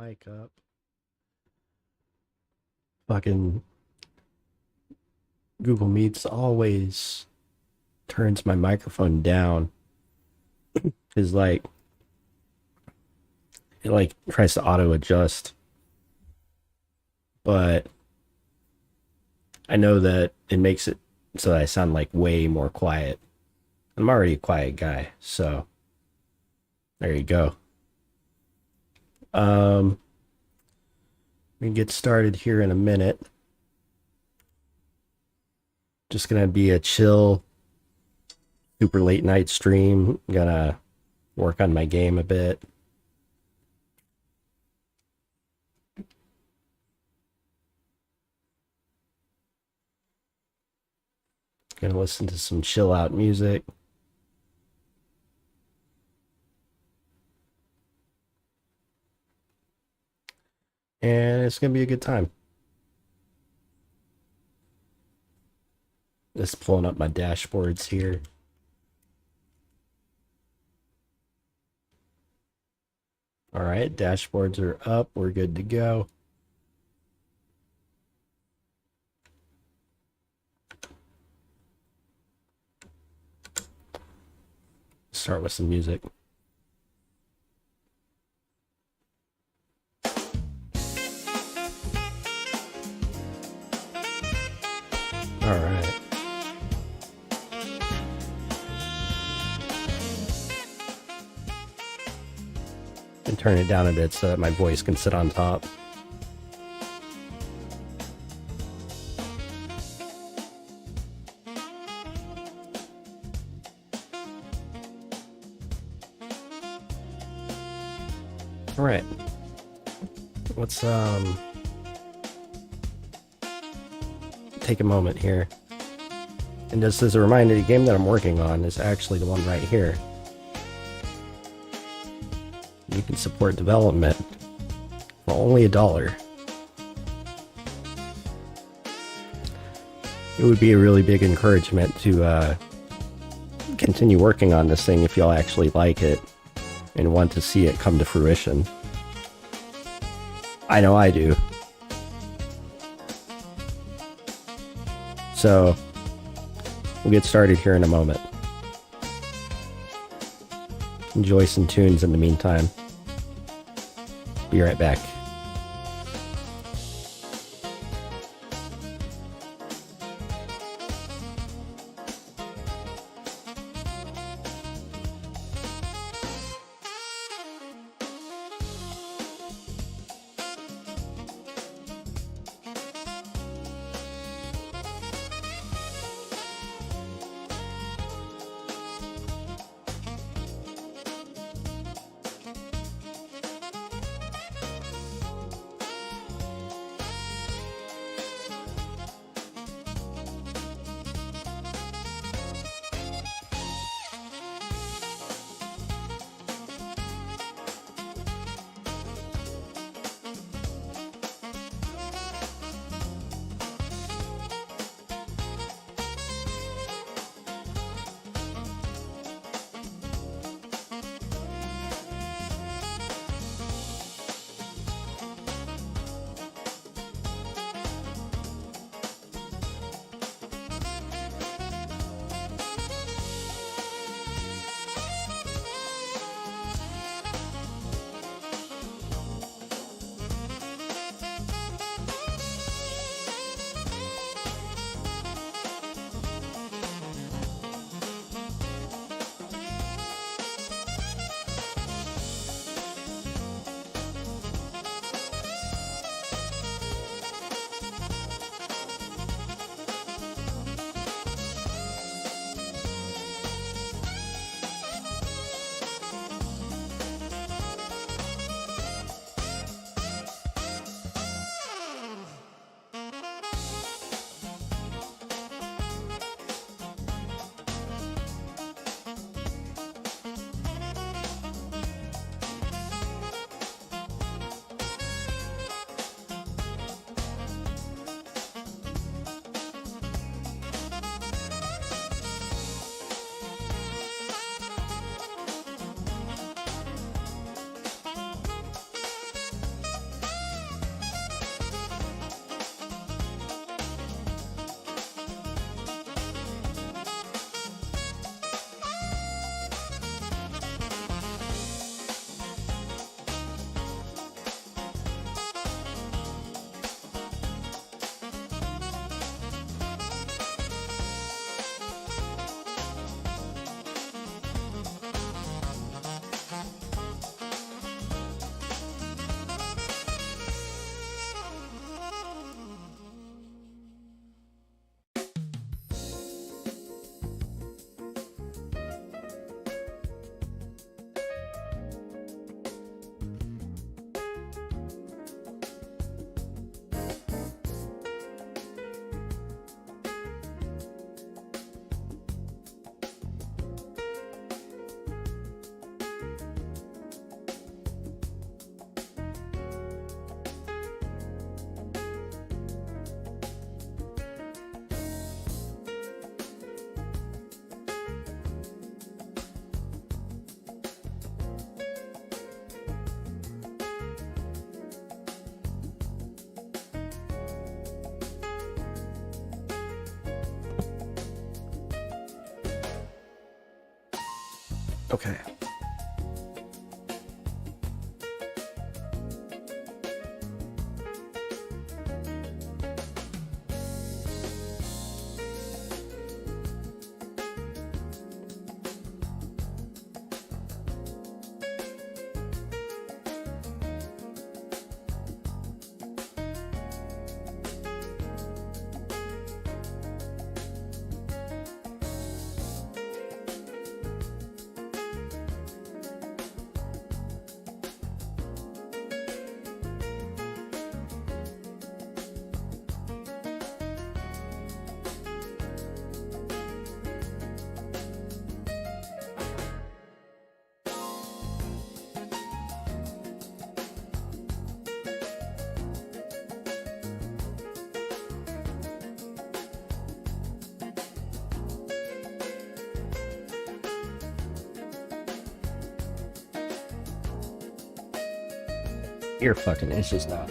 mic up. Fucking Google Meets always turns my microphone down. Is like it like tries to auto adjust. But I know that it makes it so that I sound like way more quiet. I'm already a quiet guy, so there you go. We can get started here in a minute. Just gonna be a chill, super late night stream. Gonna work on my game a bit. Gonna listen to some chill out music. And it's gonna be a good time. Just pulling up my dashboards here. All right, dashboards are up. We're good to go. Start with some music. All right. And turn it down a bit so that my voice can sit on top. All right. Let's take a moment here. And just as a reminder, the game that I'm working on is actually the one right here. You can support development for only $1. It would be a really big encouragement to continue working on this thing if y'all actually like it and want to see it come to fruition. I know I do. So, we'll get started here in a moment. Enjoy some tunes in the meantime. Be right back. Okay. You're fucking inches now.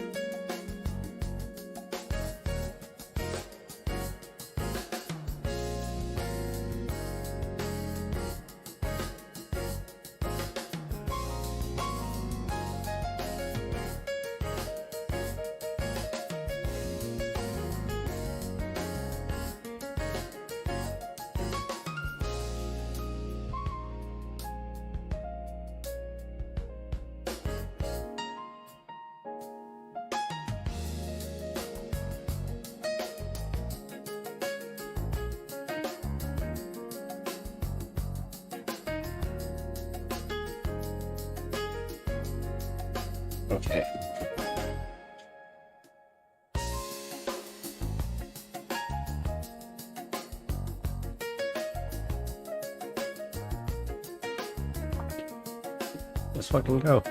Okay. Let's fucking go.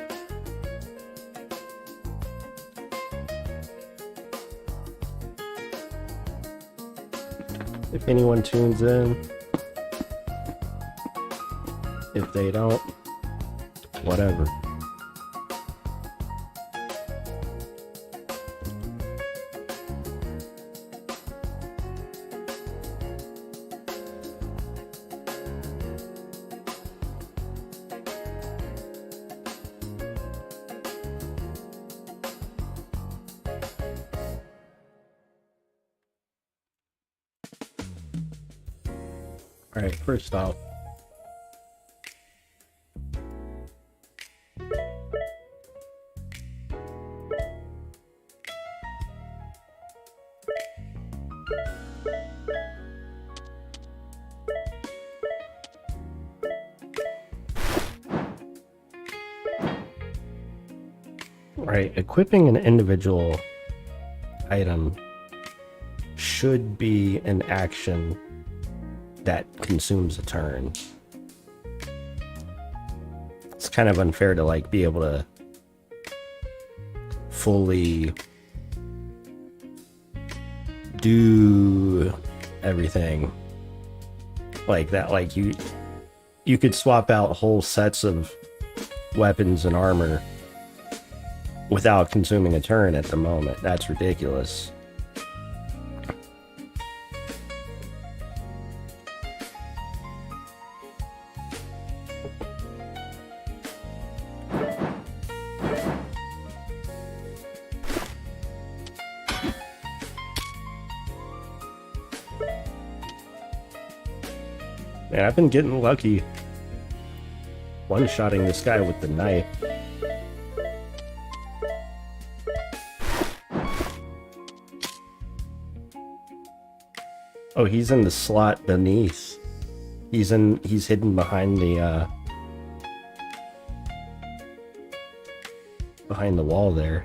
If anyone tunes in, if they don't, whatever. Alright, first off, equipping an individual item should be an action that consumes a turn. It's kind of unfair to like be able to fully do everything like that. Like you could swap out whole sets of weapons and armor without consuming a turn at the moment. That's ridiculous. Man, I've been getting lucky one-shotting this guy with the knife. Oh, he's in the slot beneath. He's hidden behind the behind the wall there.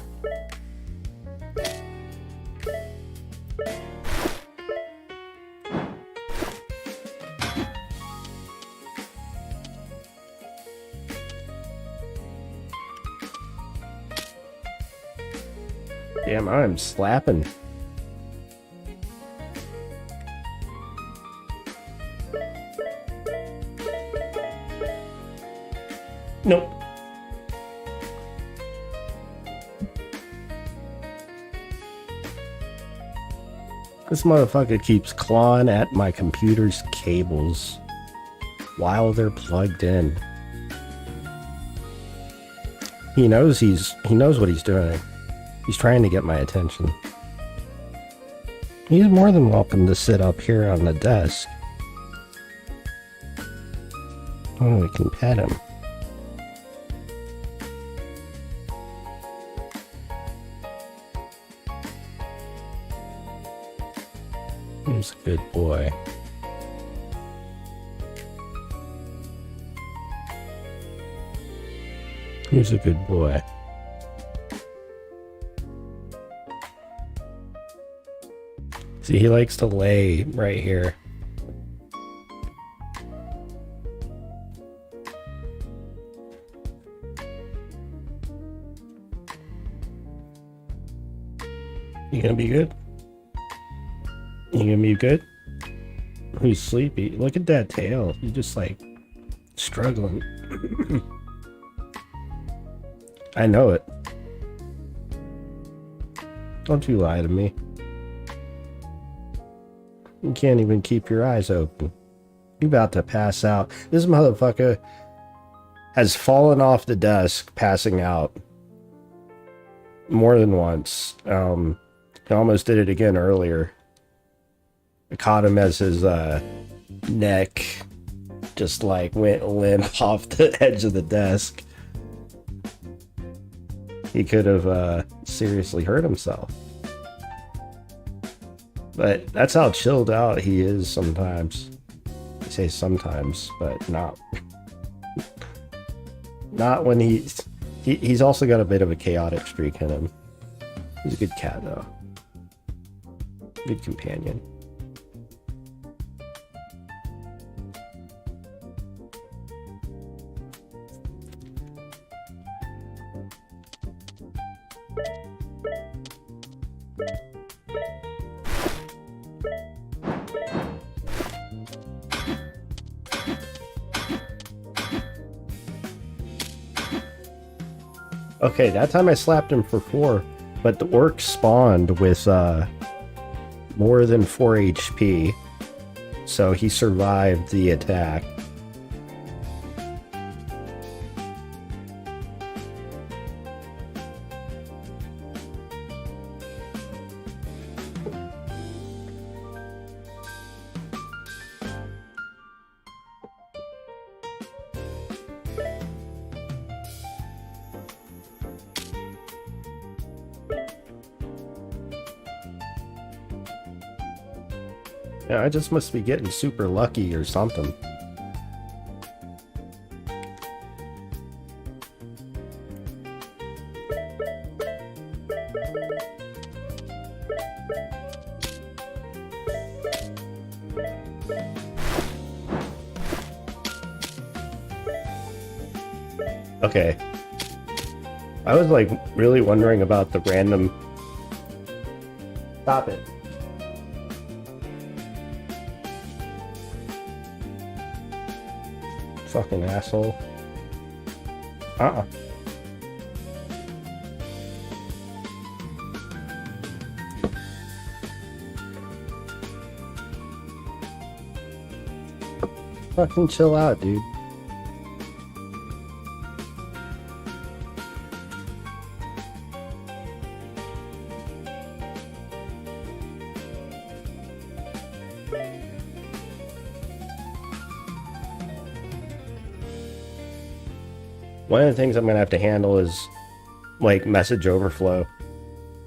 Damn, I'm slapping. Nope. This motherfucker keeps clawing at my computer's cables while they're plugged in. He knows what he's doing. He's trying to get my attention. He's more than welcome to sit up here on the desk. Oh, we can pet him. He's a good boy. He's a good boy. See, he likes to lay right here. You gonna be good? You gonna be good? Who's sleepy? Look at that tail. You're just like struggling. I know it. Don't you lie to me. You can't even keep your eyes open. You about to pass out. This motherfucker has fallen off the desk, passing out more than once. He almost did it again earlier. I caught him as his neck just like went limp off the edge of the desk. He could have seriously hurt himself. But that's how chilled out he is sometimes. I say sometimes, but not. Not when he's also got a bit of a chaotic streak in him. He's a good cat though. Good companion. Okay, that time I slapped him for 4, but the orc spawned with more than 4 HP, so he survived the attack. Yeah, I just must be getting super lucky or something. Okay. I was like really wondering about the random... Stop it. Fucking asshole. Fucking chill out, dude. One of the things I'm going to have to handle is, like, message overflow.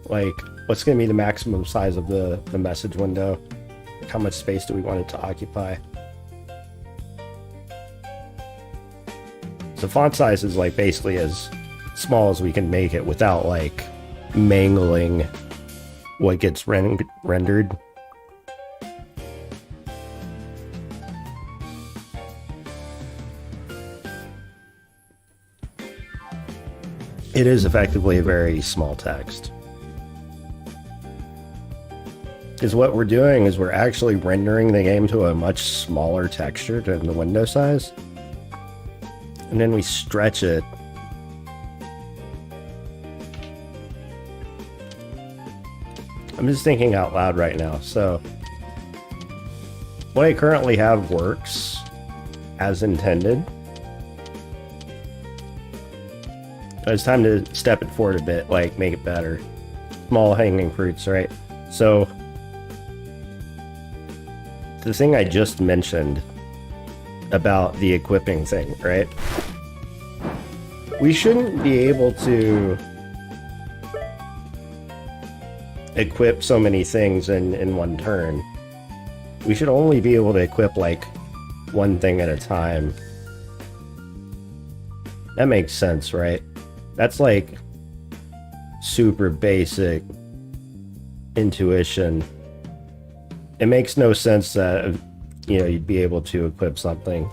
Like, what's going to be the maximum size of the message window? Like, how much space do we want it to occupy? So font size is, like, basically as small as we can make it without, like, mangling what gets rendered. It is effectively a very small text. Because what we're doing is we're actually rendering the game to a much smaller texture than the window size. And then we stretch it. I'm just thinking out loud right now. So what I currently have works as intended. It's time to step it forward a bit, like make it better. Small hanging fruits, right? So the thing I just mentioned about the equipping thing, right? We shouldn't be able to equip so many things in one turn. We should only be able to equip like one thing at a time. That makes sense, right? That's like super basic intuition. It makes no sense that, you know, you'd be able to equip something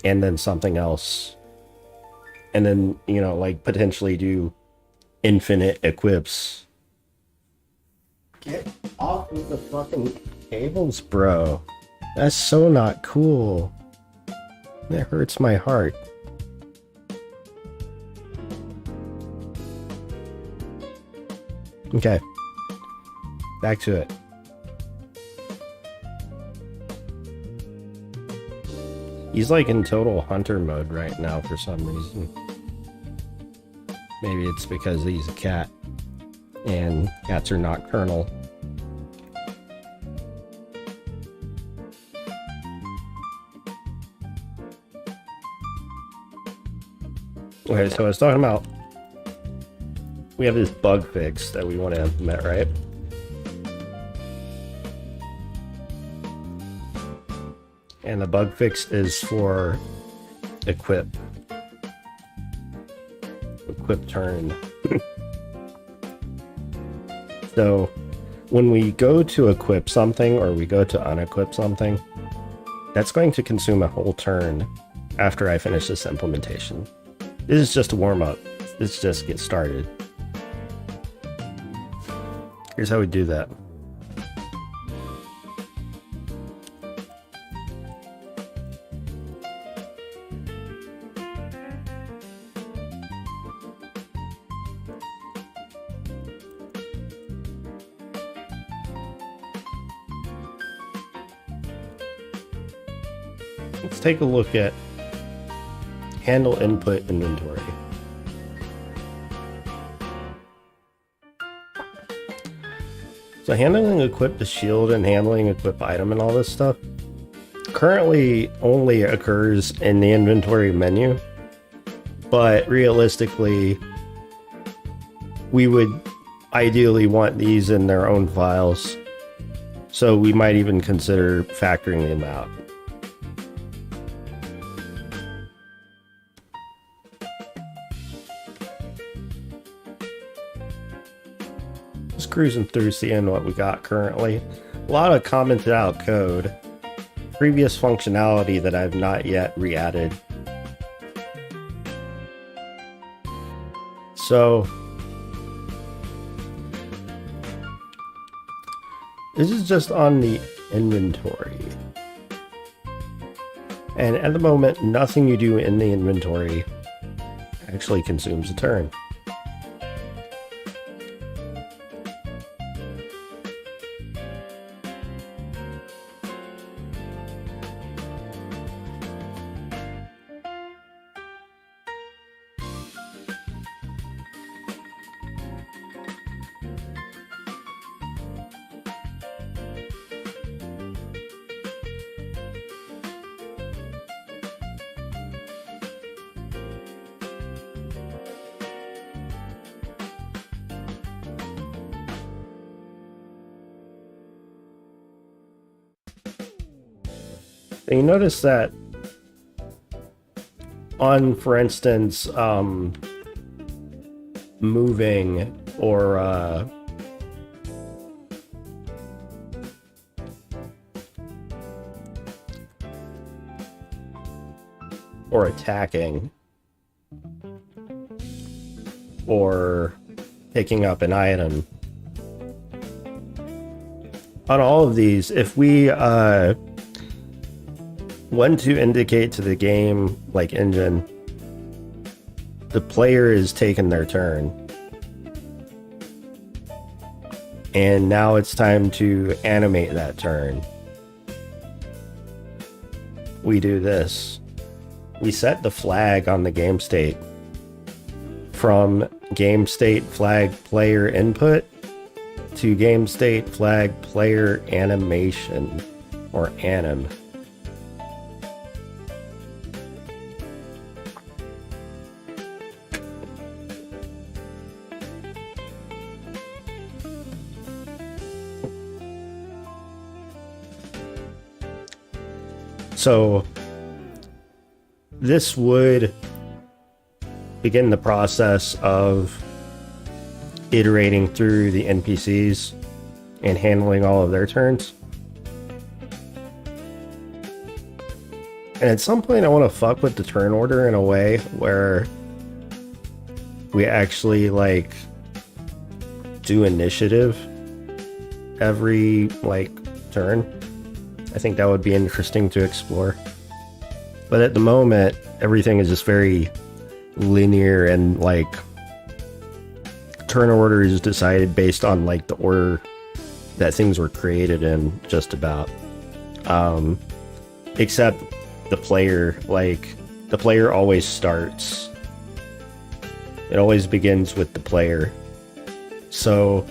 and then something else, and then, you know, like potentially do infinite equips. Get off of the fucking cables, bro. That's so not cool. That hurts my heart. Okay. Back to it. He's like in total hunter mode right now for some reason. Maybe it's because he's a cat and cats are nocturnal. Okay, so I was talking about, we have this bug fix that we want to implement, right? And the bug fix is for equip turn. So when we go to equip something or we go to unequip something, that's going to consume a whole turn after I finish this implementation. This is just a warm-up. Let's just get started. Here's how we do that. Let's take a look at handle input inventory. So handling equip the shield and handling equip item and all this stuff currently only occurs in the inventory menu, but realistically we would ideally want these in their own files, so we might even consider factoring them out. Just cruising through, seeing what we got currently. A lot of commented out code, previous functionality that I've not yet re-added. So this is just on the inventory, and at the moment nothing you do in the inventory actually consumes a turn. And you notice that on, for instance, moving or attacking or picking up an item, on all of these, if we want to indicate to the game, like engine, the player is taking their turn, and now it's time to animate that turn, we do this. We set the flag on the game state from game state flag player input to game state flag player animation, or anim. So this would begin the process of iterating through the NPCs and handling all of their turns. And at some point I want to fuck with the turn order in a way where we actually like do initiative every like turn. I think that would be interesting to explore. But at the moment, everything is just very linear, and like turn order is decided based on like the order that things were created in, just about. Except the player, like the player always starts. It always begins with the player. So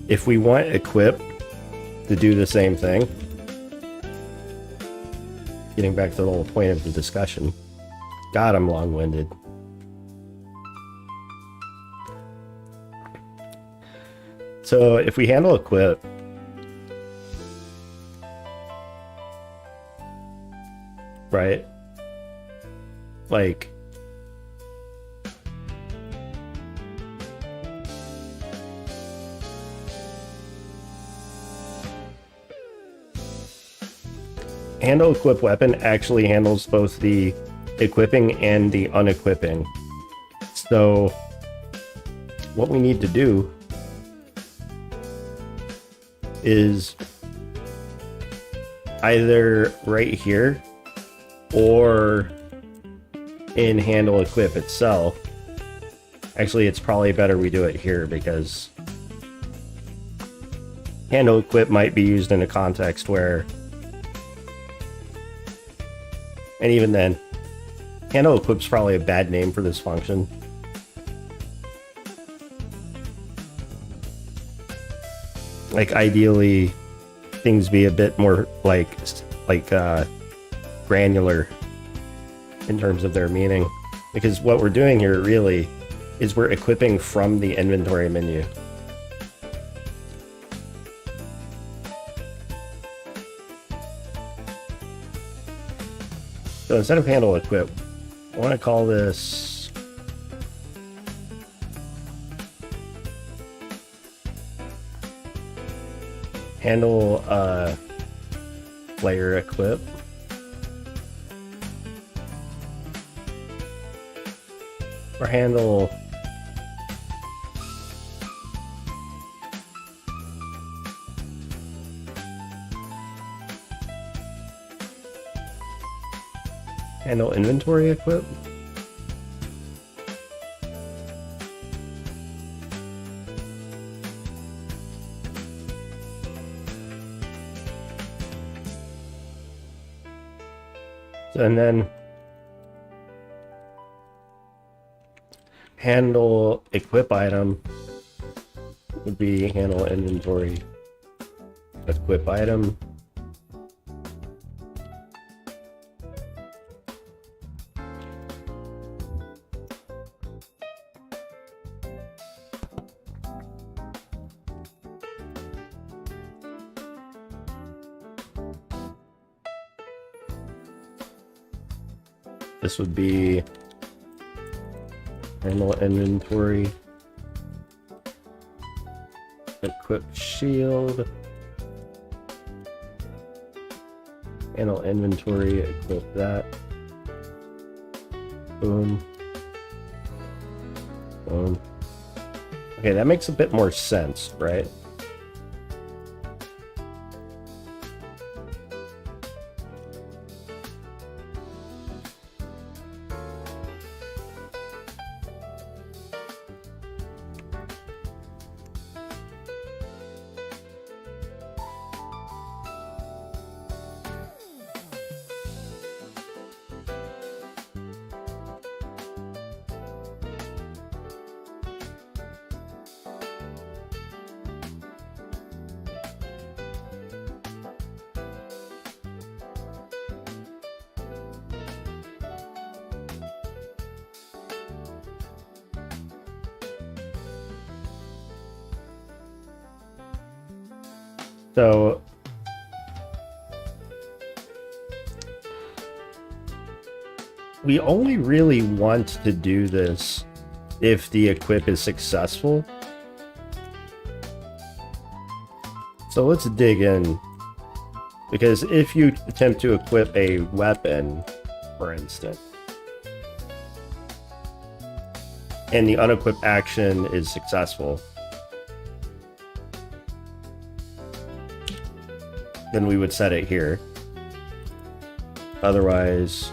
if we want equip to do the same thing, getting back to the whole point of the discussion. God, I'm long-winded. So if we handle equip, right? Like, handle equip weapon actually handles both the equipping and the unequipping. So what we need to do is either right here or in handle equip itself. Actually, it's probably better we do it here, because handle equip might be used in a context where, and even then, handle equip's probably a bad name for this function. Like, ideally, things be a bit more like granular in terms of their meaning, because what we're doing here really is we're equipping from the inventory menu. So instead of handle equip, I want to call this handle player equip. Or handle inventory equip. And then handle equip item would be handle inventory equip item. This would be handle inventory equip shield, handle inventory equip that. Boom. Boom. Okay, that makes a bit more sense, right? So we only really want to do this if the equip is successful. So let's dig in, because if you attempt to equip a weapon, for instance, and the unequipped action is successful, then we would set it here. Otherwise,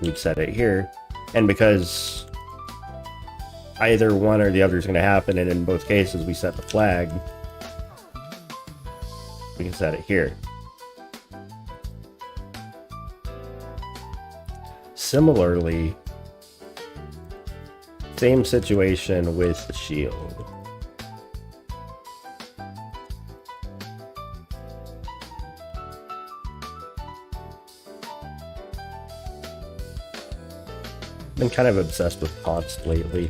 we'd set it here. And because either one or the other is going to happen, and in both cases we set the flag, we can set it here. Similarly, same situation with the shield. Been kind of obsessed with pots lately.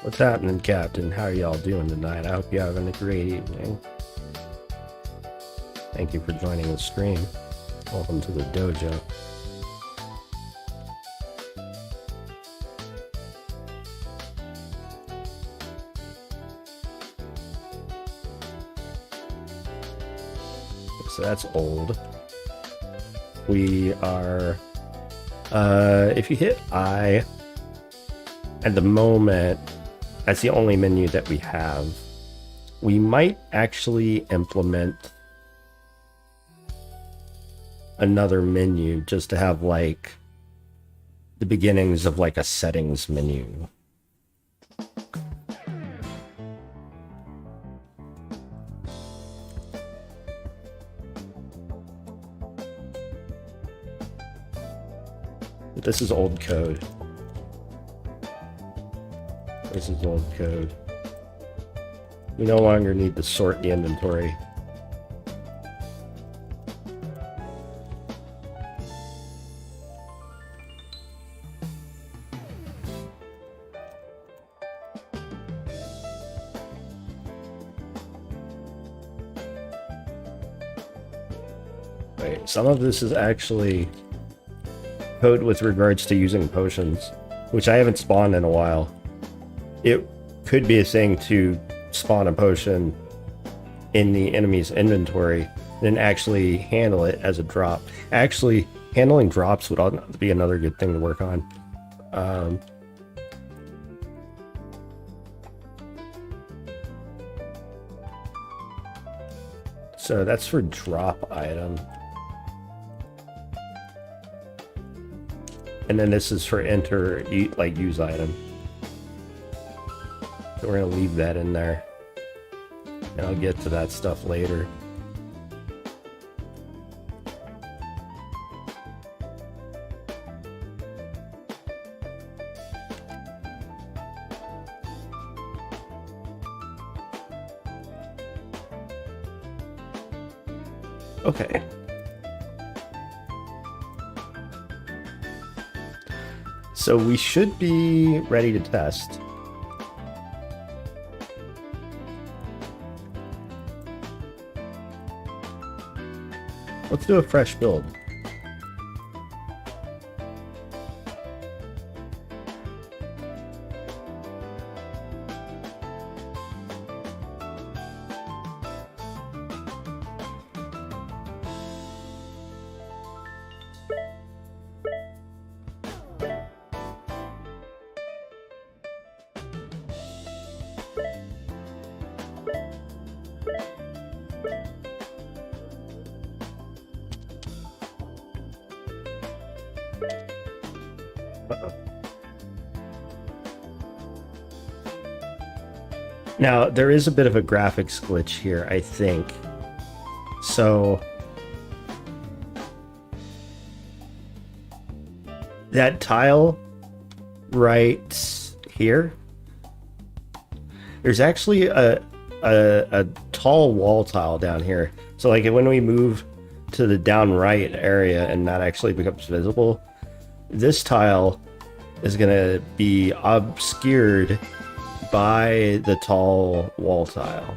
What's happening, Captain? How are y'all doing tonight? I hope you're having a great evening. Thank you for joining the stream. Welcome to the dojo. So that's old. We are, if you hit I, at the moment, that's the only menu that we have. We might actually implement another menu just to have like the beginnings of like a settings menu. This is old code. This is old code. We no longer need to sort the inventory. Wait, some of this is actually code with regards to using potions, which I haven't spawned in a while. It could be a thing to spawn a potion in the enemy's inventory and then actually handle it as a drop. Actually, handling drops would be another good thing to work on. So that's for drop item. And then this is for enter, like use item. So we're going to leave that in there. And I'll get to that stuff later. Okay. So we should be ready to test. Let's do a fresh build. Now, there is a bit of a graphics glitch here, I think. So that tile right here, there's actually a tall wall tile down here. So like when we move to the down right area and that actually becomes visible, this tile is gonna be obscured by the tall wall tile.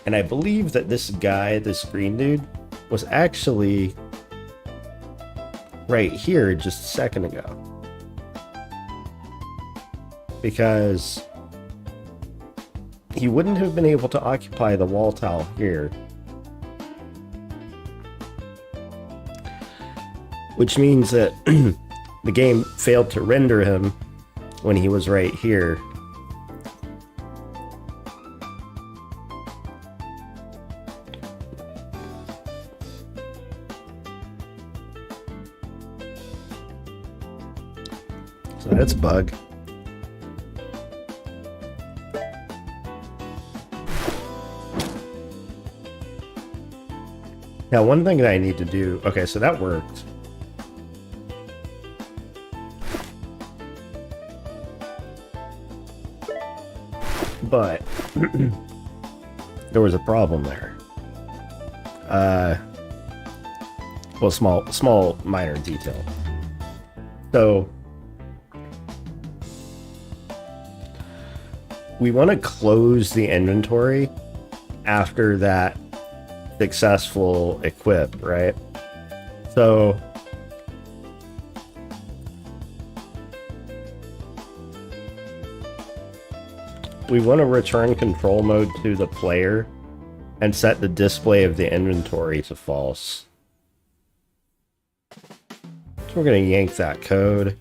And I believe that this guy, this green dude, was actually right here just a second ago. Because he wouldn't have been able to occupy the wall tile here. Which means that the game failed to render him when he was right here. So that's a bug. Now, one thing that I need to do... Okay, so that worked. But there was a problem there. Well, small minor detail. So we want to close the inventory after that successful equip, right? So we want to return control mode to the player and set the display of the inventory to false. So we're going to yank that code,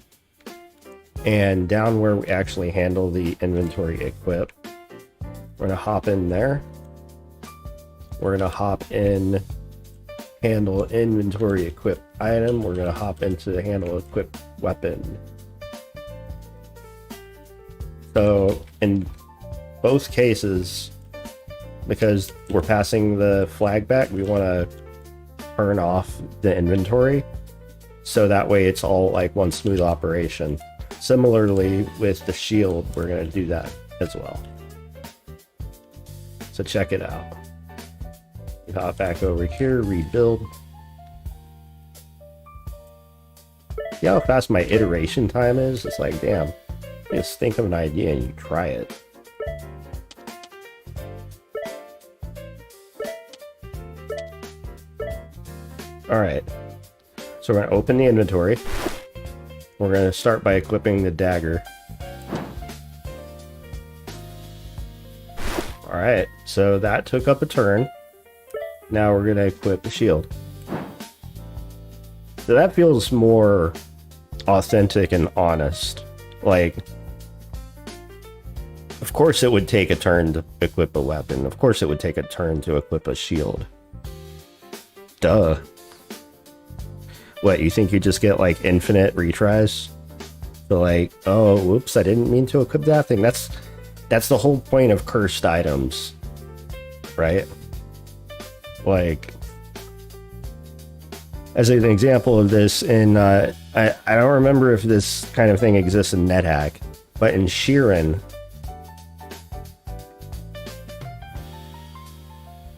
and down where we actually handle the inventory equip, we're going to hop in there. We're going to hop in handle inventory equip item. We're going to hop into handle equip weapon. So in both cases, because we're passing the flag back, we want to turn off the inventory so that way it's all like one smooth operation. Similarly with the shield, we're going to do that as well. So check it out. We hop back over here, rebuild. See how fast my iteration time is? It's like, damn, you just think of an idea and you try it. Alright, so we're going to open the inventory. We're going to start by equipping the dagger. Alright, so that took up a turn. Now we're going to equip the shield. So that feels more authentic and honest. Like, of course it would take a turn to equip a weapon. Of course it would take a turn to equip a shield. Duh. What, you think you just get like infinite retries? So like, oh, whoops, I didn't mean to equip that thing. That's the whole point of cursed items, right? Like, as an example of this, in I don't remember if this kind of thing exists in NetHack, but in Sheeran,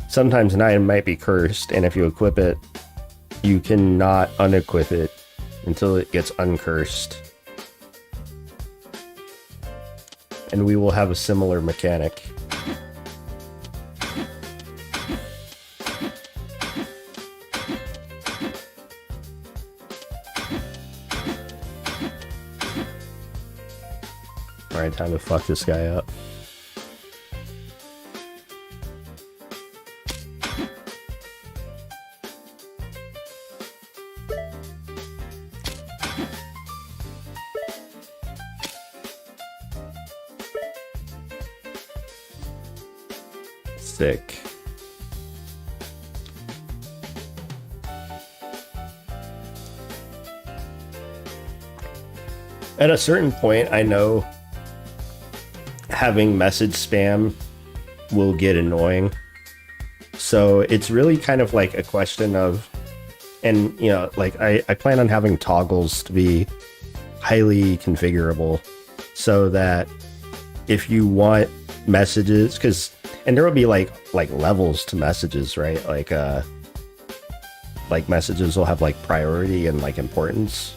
sometimes an item might be cursed, and if you equip it, you cannot unequip it until it gets uncursed. And we will have a similar mechanic. Alright, time to fuck this guy up. Sick. At a certain point, I know having message spam will get annoying. So it's really kind of like a question of, and you know, like I plan on having toggles to be highly configurable so that if you want messages, and there will be like levels to messages, right? Like messages will have like priority and like importance.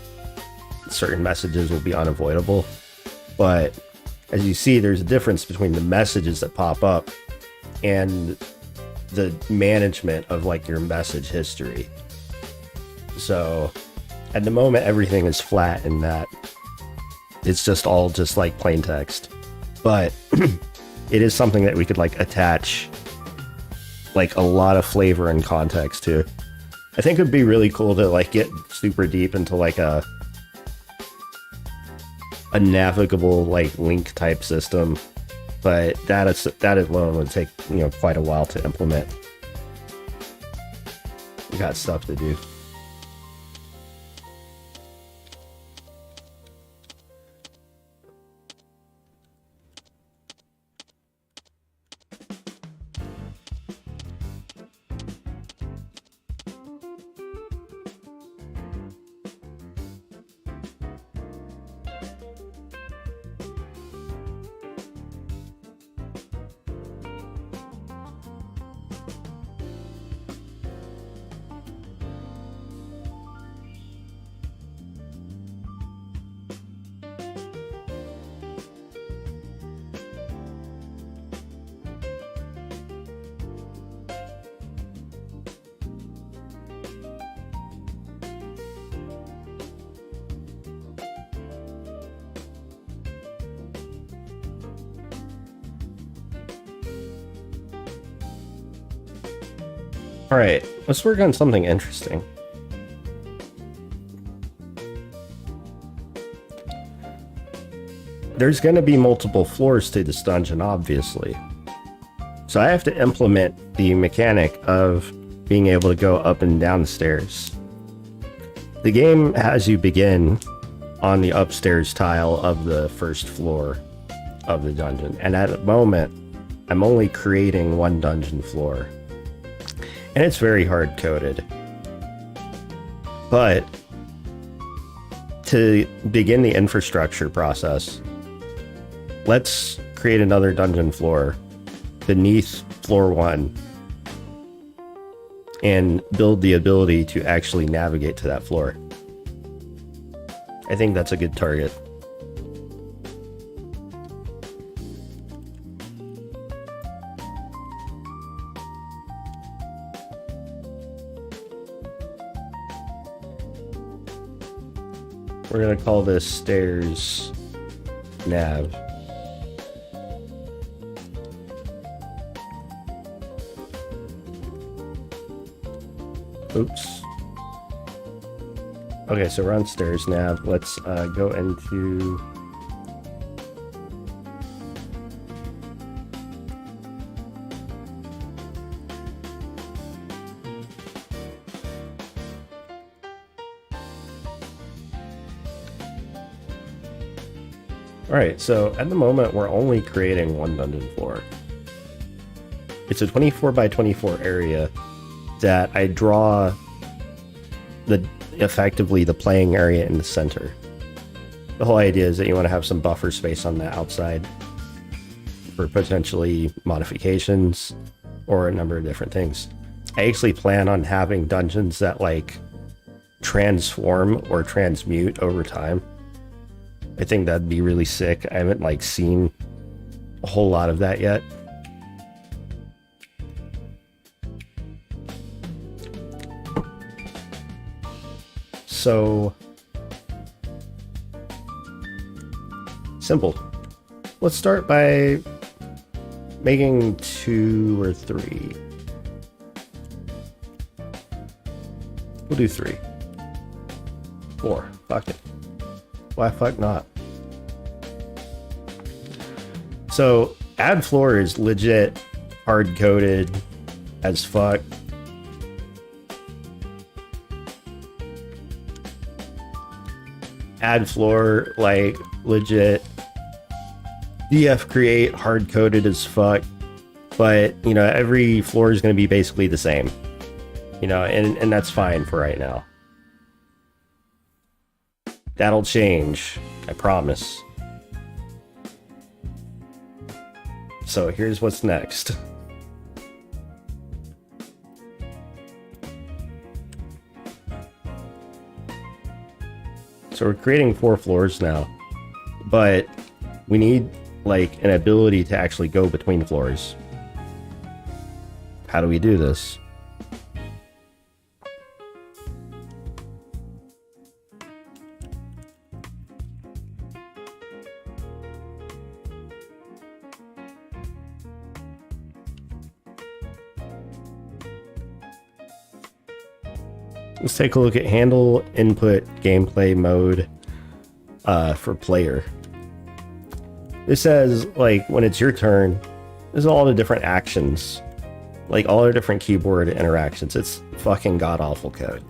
Certain messages will be unavoidable, but as you see, there's a difference between the messages that pop up and the management of like your message history. So at the moment, everything is flat in that it's just all just like plain text, but it is something that we could like attach like a lot of flavor and context to. I think it'd be really cool to like get super deep into like a navigable like link type system, but that alone would take, you know, quite a while to implement. We got stuff to do. All right, let's work on something interesting. There's going to be multiple floors to this dungeon, obviously. So I have to implement the mechanic of being able to go up and down the stairs. The game has you begin on the upstairs tile of the first floor of the dungeon. And at the moment, I'm only creating one dungeon floor. And it's very hard coded. But to begin the infrastructure process, let's create another dungeon floor beneath floor 1 and build the ability to actually navigate to that floor. I think that's a good target. We're going to call this stairs nav. Oops. Okay, so we're on stairs nav. Let's go into... Alright, so at the moment we're only creating one dungeon floor. It's a 24 by 24 area that I draw effectively the playing area in the center. The whole idea is that you want to have some buffer space on the outside for potentially modifications or a number of different things. I actually plan on having dungeons that like transform or transmute over time. I think that'd be really sick. I haven't like seen a whole lot of that yet. So simple. Let's start by making 2 or 3. We'll do 3. 4. Fuck it. Why fuck not? So add floor is legit hard coded as fuck. Add floor like legit df create hard coded as fuck, but you know, every floor is going to be basically the same, you know, and that's fine for right now. That'll change, I promise. So here's what's next. So we're creating 4 floors now, but we need like an ability to actually go between floors. How do we do this? Let's take a look at handle input gameplay mode for player. This says, like, when it's your turn, this is all the different actions, like all the different keyboard interactions. It's fucking god-awful code.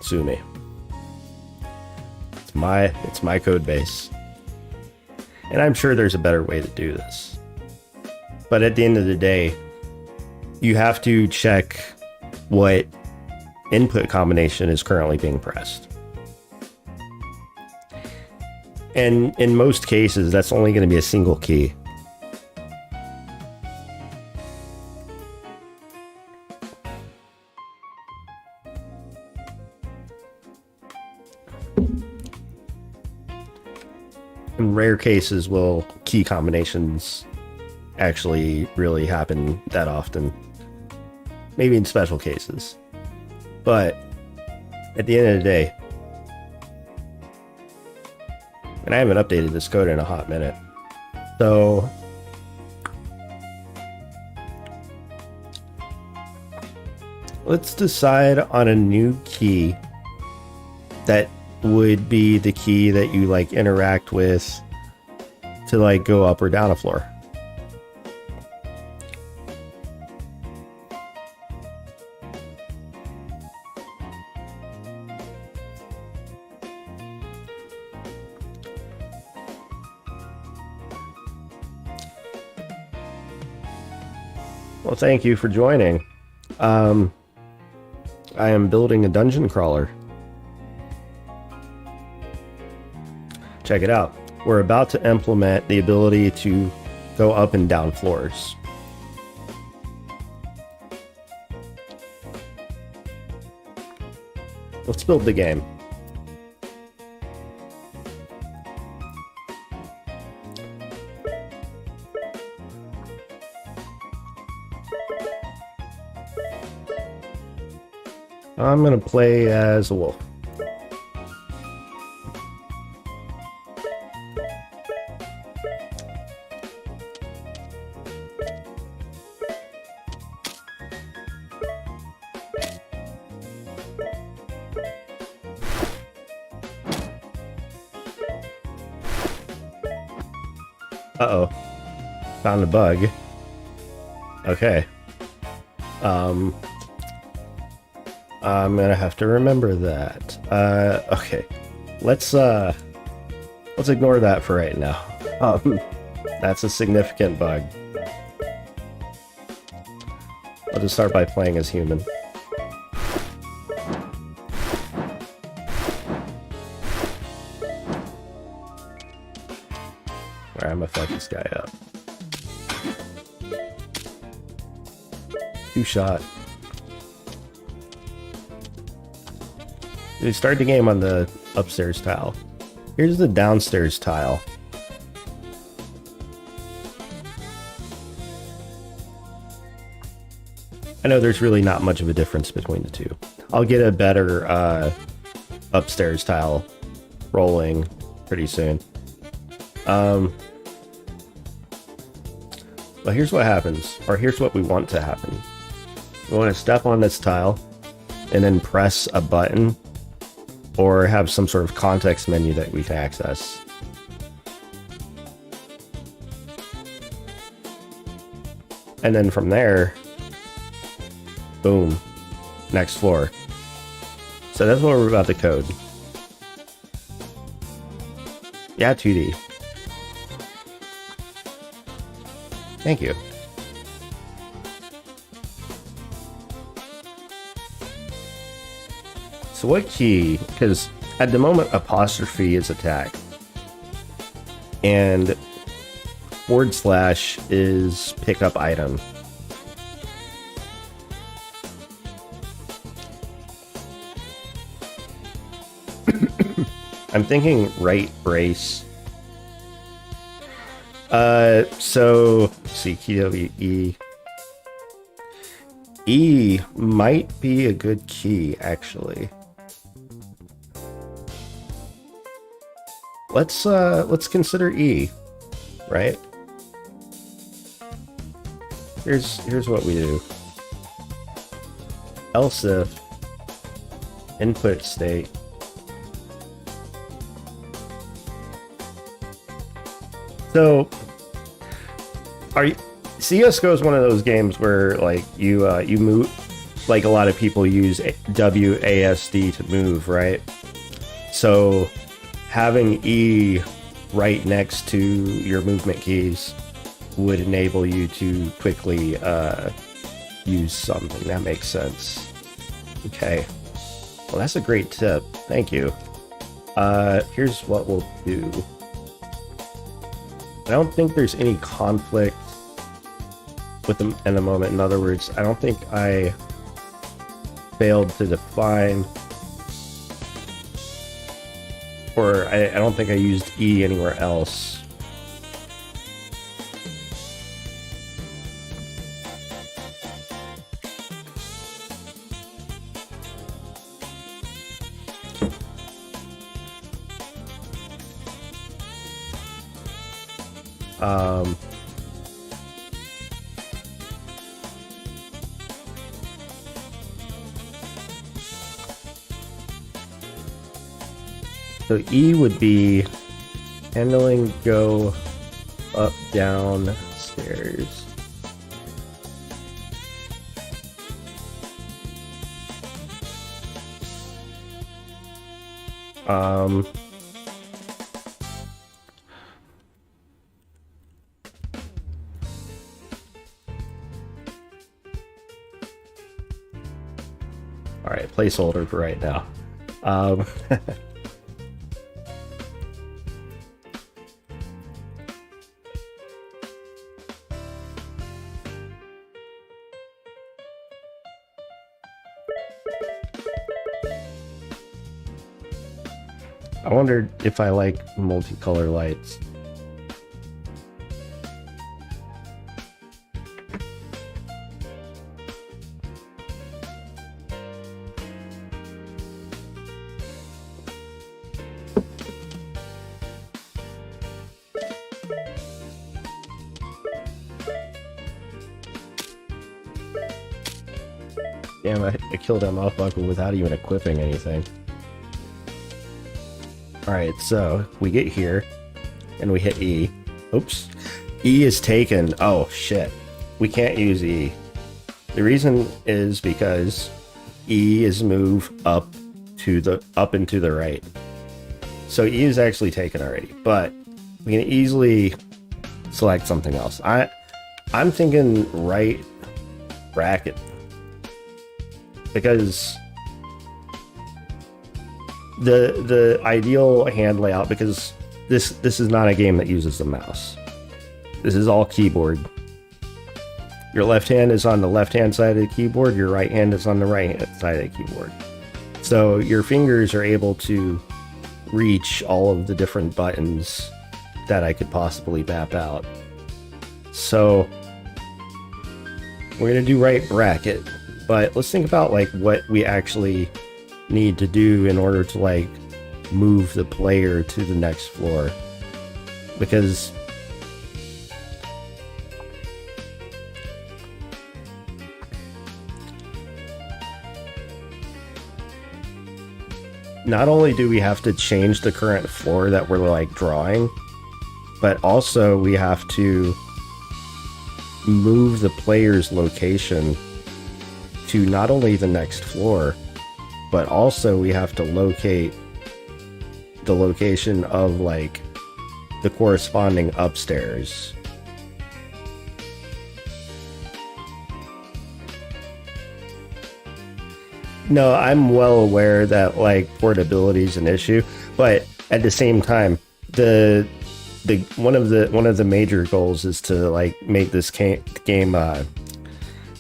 Sue me. It's my code base. And I'm sure there's a better way to do this. But at the end of the day, you have to check what input combination is currently being pressed. And in most cases, that's only going to be a single key. In rare cases, will key combinations actually really happen that often. Maybe in special cases. But at the end of the day, and I haven't updated this code in a hot minute, so let's decide on a new key that would be the key that you like interact with to like go up or down a floor. Well, thank you for joining. I am building a dungeon crawler. Check it out. We're about to implement the ability to go up and down floors. Let's build the game. I'm gonna play as a wolf. Uh-oh. Found a bug. Okay. I'm gonna have to remember that. Okay. Let's ignore that for right now. That's a significant bug. I'll just start by playing as human. Alright, I'm gonna fuck this guy up. 2-shot. We start the game on the upstairs tile. Here's the downstairs tile. I know there's really not much of a difference between the two. I'll get a better upstairs tile rolling pretty soon. But here's what happens, or here's what we want to happen. We want to step on this tile and then press a button or have some sort of context menu that we can access. And then from there, boom, next floor. So that's what we're about to code. Yeah, 2D. Thank you. So what key? Because at the moment, apostrophe is attack. And / is pick up item. I'm thinking right brace. So let's see, key W E. E might be a good key, actually. Let's consider E, right? Here's what we do. Else if input state so CS:GO is one of those games where like you move, like a lot of people use WASD to move, right? So having E right next to your movement keys would enable you to quickly use something. That makes sense. Okay. Well, that's a great tip. Thank you. Here's what we'll do. I don't think there's any conflict with them in the moment. In other words, I don't think I failed to define, or I don't think I used E anywhere else. So E would be handling go up, down, stairs. All right, placeholder for right now. I wondered if I like multicolor lights. Damn, I killed that motherfucker without even equipping anything. Alright, so we get here, and we hit E. Oops. E is taken. Oh, shit. We can't use E. The reason is because E is move up and to the right. So E is actually taken already, but we can easily select something else. I'm thinking right bracket. Because the ideal hand layout, because this is not a game that uses the mouse. This is all keyboard. Your left hand is on the left hand side of the keyboard, your right hand is on the right hand side of the keyboard. So your fingers are able to reach all of the different buttons that I could possibly map out. So we're gonna do right bracket, but let's think about like what we actually need to do in order to like move the player to the next floor, because not only do we have to change the current floor that we're like drawing, but also we have to move the player's location to not only the next floor, but also we have to locate the location of like the corresponding upstairs. No, I'm well aware that like portability is an issue, but at the same time, the one of the major goals is to like make this game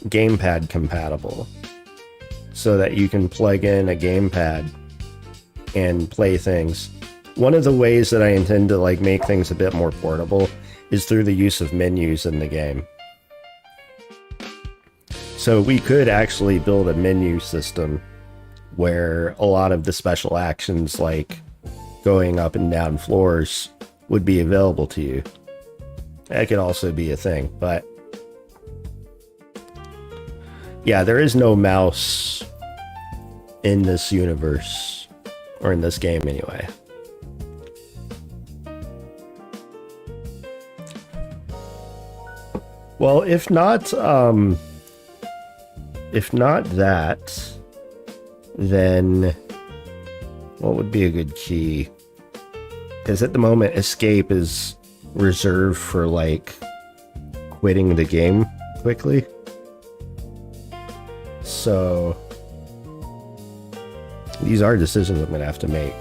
gamepad compatible, so that you can plug in a gamepad and play things. One of the ways that I intend to like make things a bit more portable is through the use of menus in the game. So we could actually build a menu system where a lot of the special actions like going up and down floors would be available to you. That could also be a thing, but yeah, there is no mouse in this universe, or in this game anyway. Well, if not that, then what would be a good key? Because at the moment, escape is reserved for like quitting the game quickly. So these are decisions I'm gonna have to make.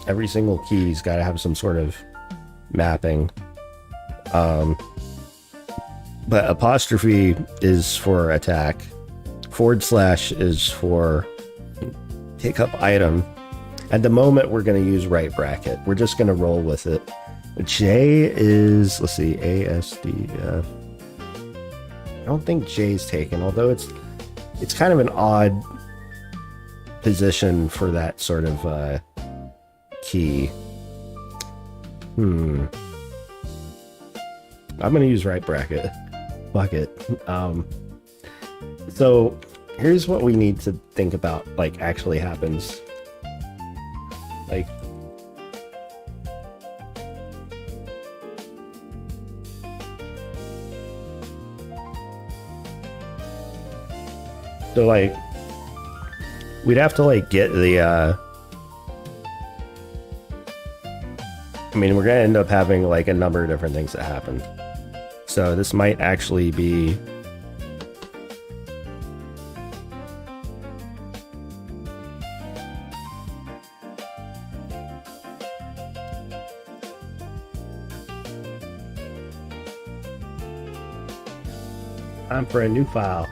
Every single key's got to have some sort of mapping. But apostrophe is for attack. / is for pick up item. At the moment, we're going to use right bracket. We're just going to roll with it. J is, let's see, A, S, D, F. I don't think J is taken, although it's kind of an odd position for that sort of key. I'm going to use right bracket. Fuck it. So here's what we need to think about, like, actually happens. Like, so like we'd have to like get the I mean, we're gonna end up having like a number of different things that happen. So this might actually be time for a new file.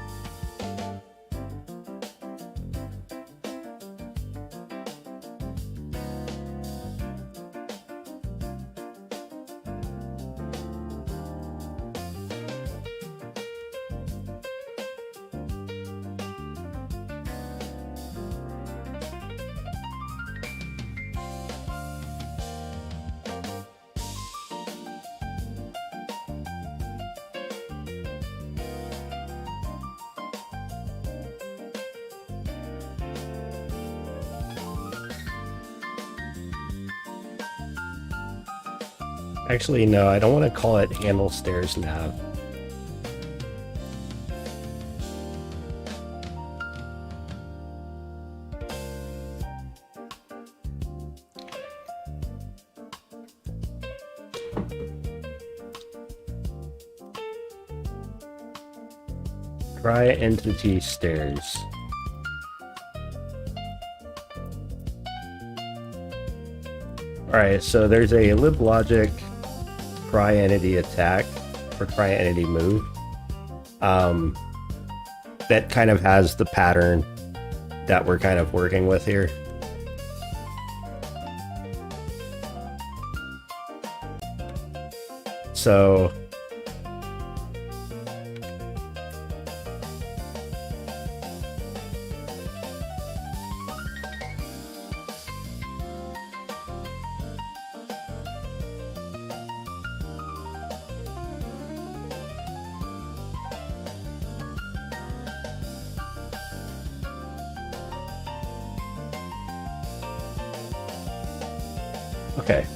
Actually, no, I don't want to call it handle stairs nav. Try entity stairs. Alright, so there's a liblogic try entity attack or try entity move that kind of has the pattern that we're kind of working with here. So okay.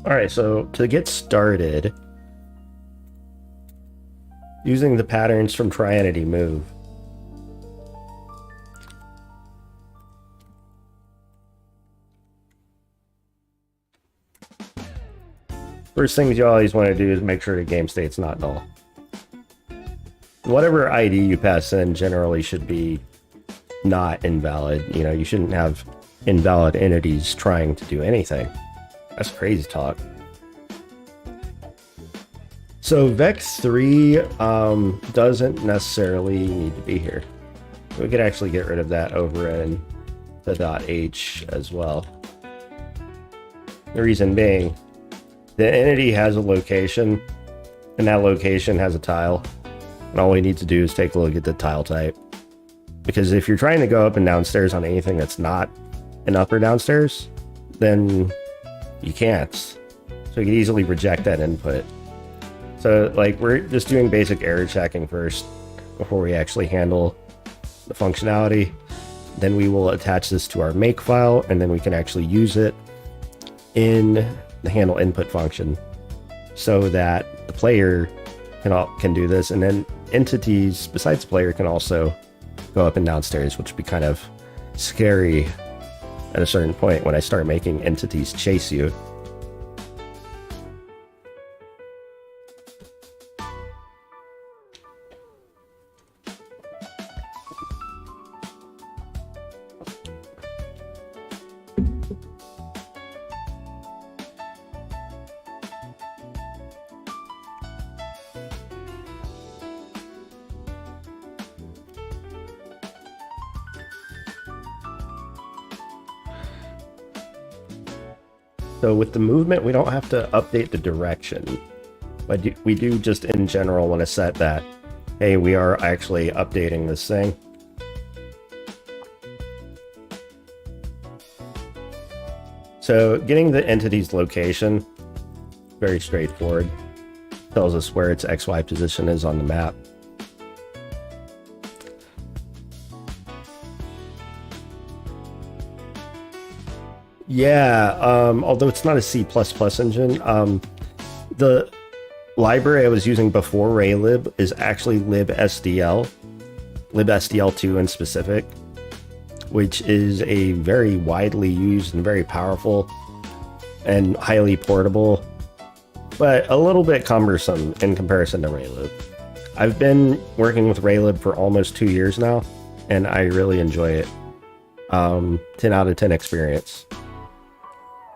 All right, so to get started, using the patterns from Trientity Move, first things you always want to do is make sure the game state's not null. Whatever ID you pass in generally should be not invalid. You know, you shouldn't have invalid entities trying to do anything. That's crazy talk. So vex3 doesn't necessarily need to be here. We could actually get rid of that over in the .h as well. The reason being, the entity has a location, and that location has a tile. And all we need to do is take a look at the tile type. Because if you're trying to go up and downstairs on anything that's not an up or downstairs, then you can't. So you can easily reject that input. So like we're just doing basic error checking first before we actually handle the functionality. Then we will attach this to our make file, and then we can actually use it in the handle input function so that the player can do this, and then entities besides the player can also go up and downstairs, which would be kind of scary at a certain point when I start making entities chase you. So with the movement, we don't have to update the direction, but we do just in general want to set that, hey, we are actually updating this thing. So getting the entity's location, very straightforward. Tells us where its XY position is on the map. Yeah, although it's not a C++ engine, the library I was using before Raylib is actually libstl, libstl2 in specific, which is a very widely used and very powerful and highly portable, but a little bit cumbersome in comparison to Raylib. I've been working with Raylib for almost 2 years now, and I really enjoy it. 10 out of 10 experience.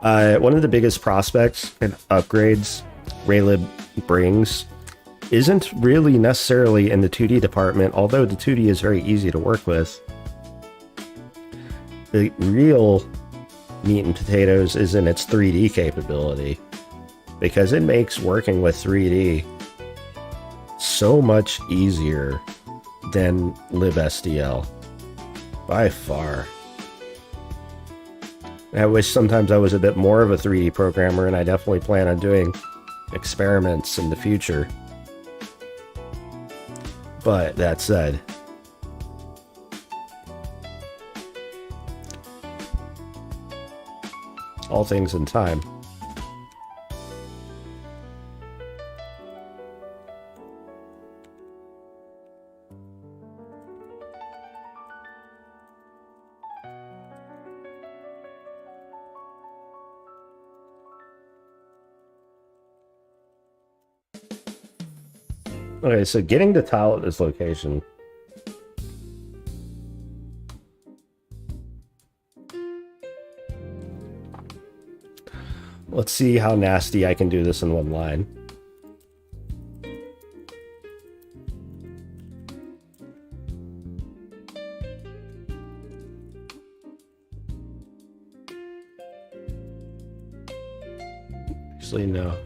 One of the biggest prospects and upgrades Raylib brings isn't really necessarily in the 2D department, although the 2D is very easy to work with. The real meat and potatoes is in its 3D capability, because it makes working with 3D so much easier than libstl by far. I wish sometimes I was a bit more of a 3D programmer, and I definitely plan on doing experiments in the future. But that said, all things in time. Okay, so getting the tile at this location. Let's see how nasty I can do this in one line. Actually, no.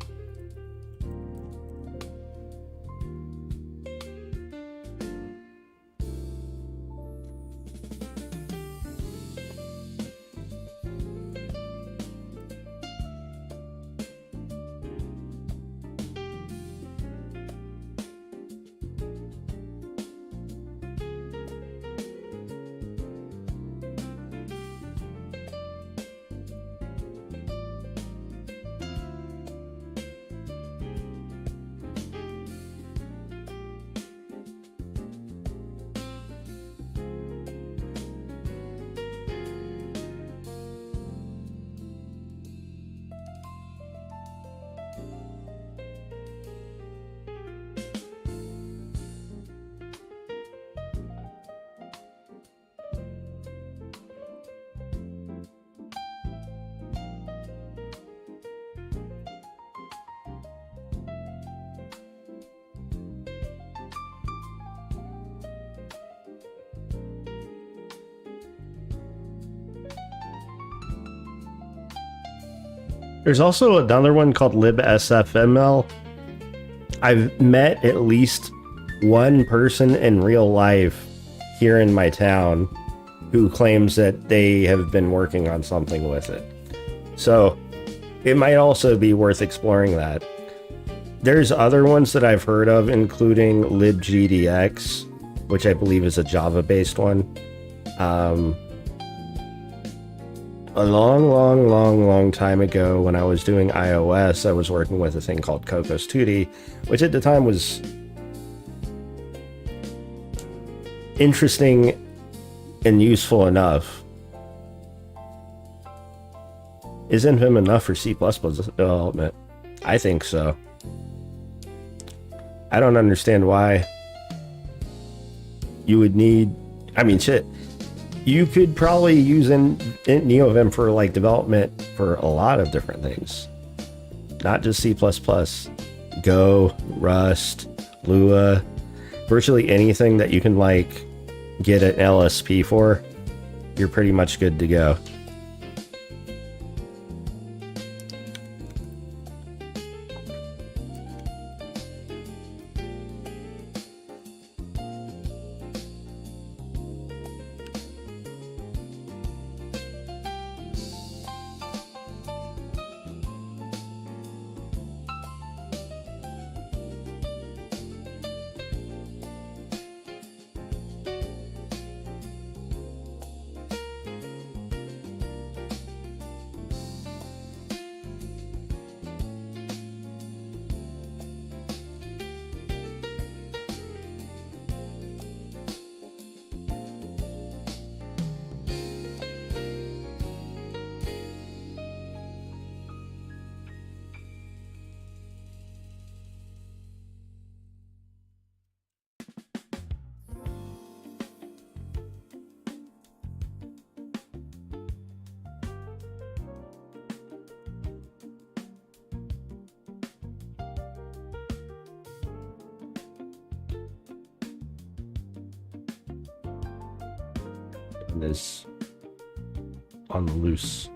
There's also another one called libsfml. I've met at least one person in real life here in my town who claims that they have been working on something with it. So it might also be worth exploring that. There's other ones that I've heard of, including libgdx, which I believe is a Java-based one. A long time ago, when I was doing iOS, I was working with a thing called Cocos 2D, which at the time was interesting and useful enough. Isn't him enough for C++ development? I think so. I don't understand why you would need... I mean, shit. You could probably use NeoVim for like development for a lot of different things. Not just C++. Go, Rust, Lua, virtually anything that you can like get an LSP for, you're pretty much good to go. Is on the loose.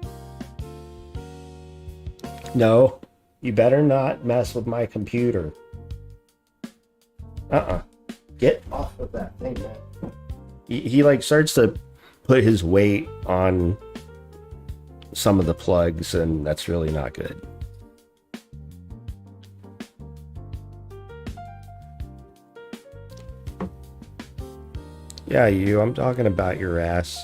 No, you better not mess with my computer. Get off of that thing, man. He like starts to put his weight on some of the plugs, and that's really not good. Yeah, I'm talking about your ass.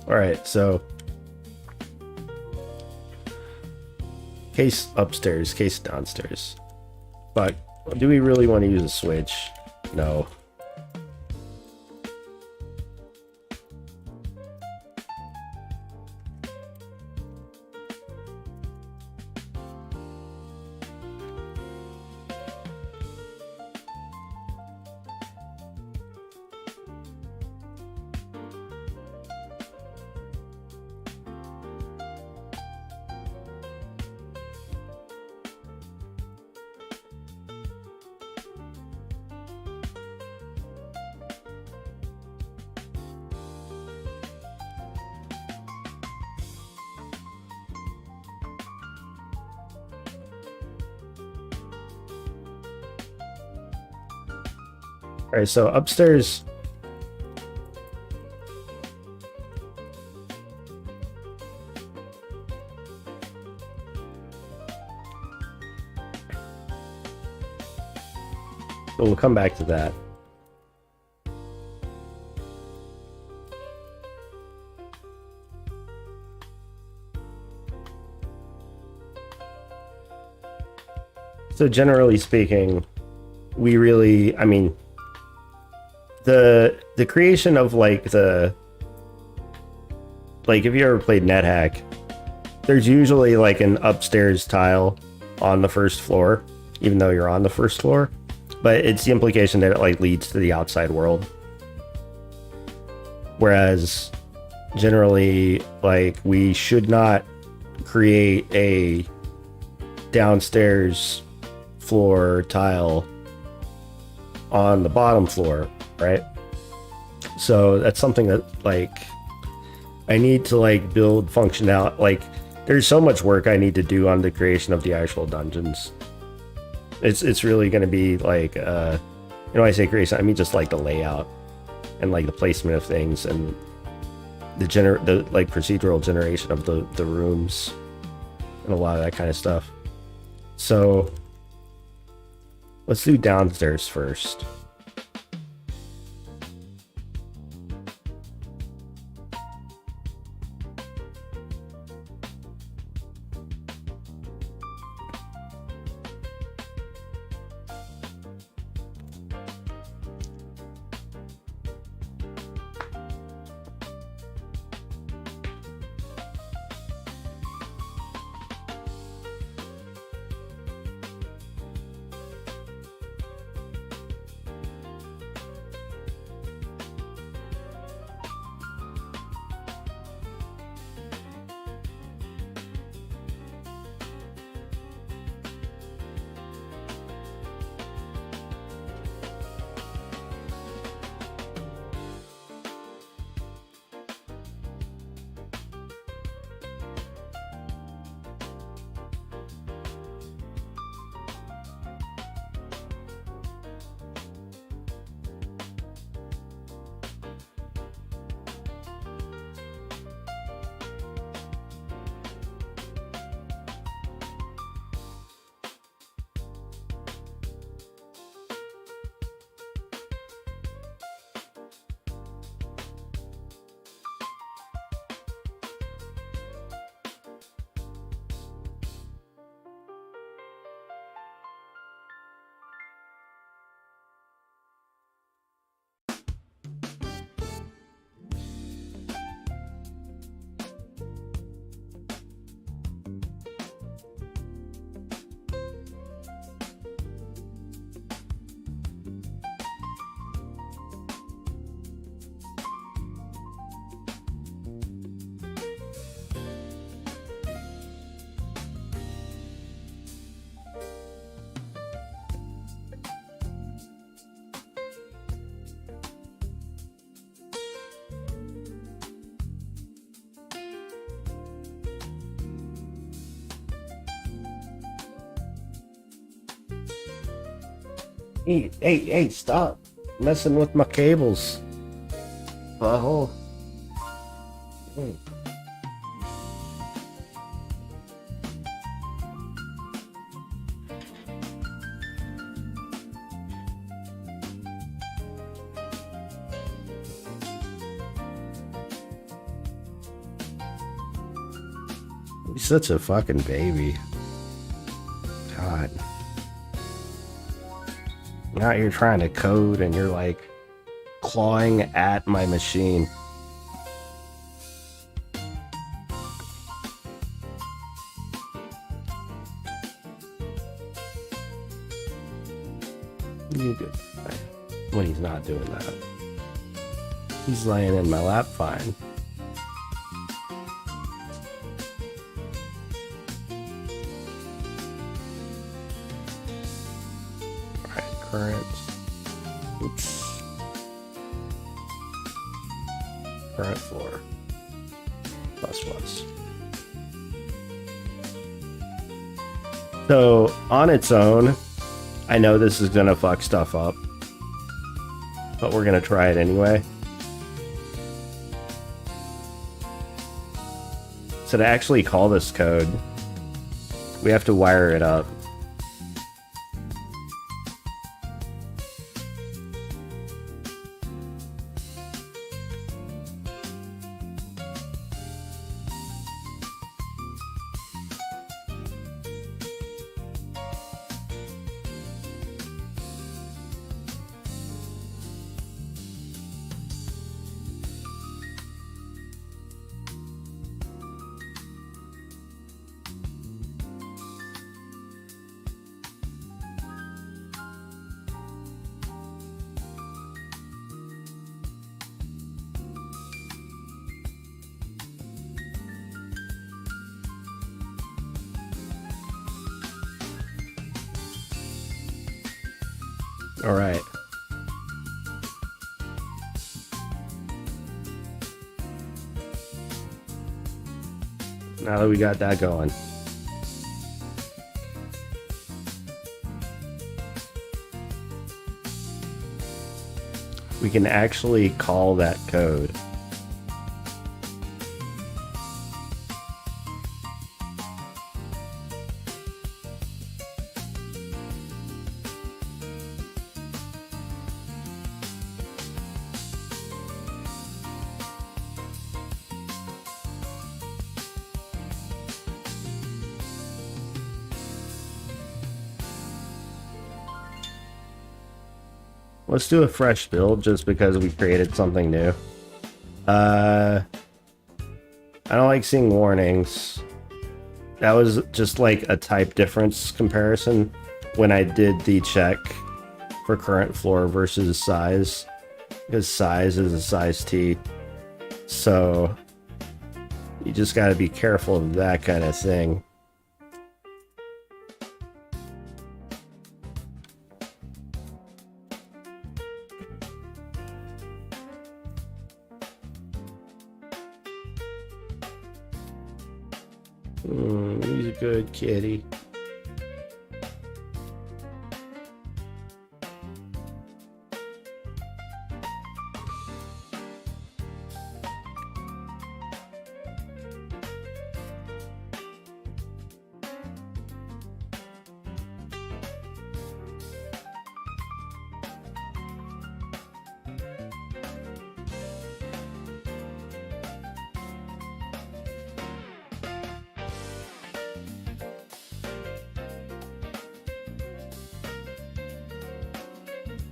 All right, so case upstairs, case downstairs. But do we really want to use a switch? No. All right, so upstairs. But we'll come back to that. So generally speaking, we really, I mean, the creation of like if you ever played NetHack, there's usually like an upstairs tile on the first floor, even though you're on the first floor, but it's the implication that it like leads to the outside world. Whereas generally, like, we should not create a downstairs floor tile on the bottom floor, right? So that's something that, like, I need to, like, build functionality. Like, there's so much work I need to do on the creation of the actual dungeons. It's really going to be like, when I say creation, I mean just like the layout and like the placement of things and the like procedural generation of the rooms and a lot of that kind of stuff. So let's do downstairs first. Hey, stop messing with my cables. Butthole. Hey. He's such a fucking baby. God. Now you're trying to code and you're like clawing at my machine. You good. When he's not doing that. He's laying in my lap fine. Current. Oops. Current floor. ++. So, on its own, I know this is gonna fuck stuff up, but we're gonna try it anyway. So to actually call this code, we have to wire it up. All right. Now that we got that going. We can actually call that code. Let's do a fresh build just because we created something new. I don't like seeing warnings. That was just like a type difference comparison when I did the check for current floor versus size, because size is a size T. So you just got to be careful of that kind of thing. He's a good kitty.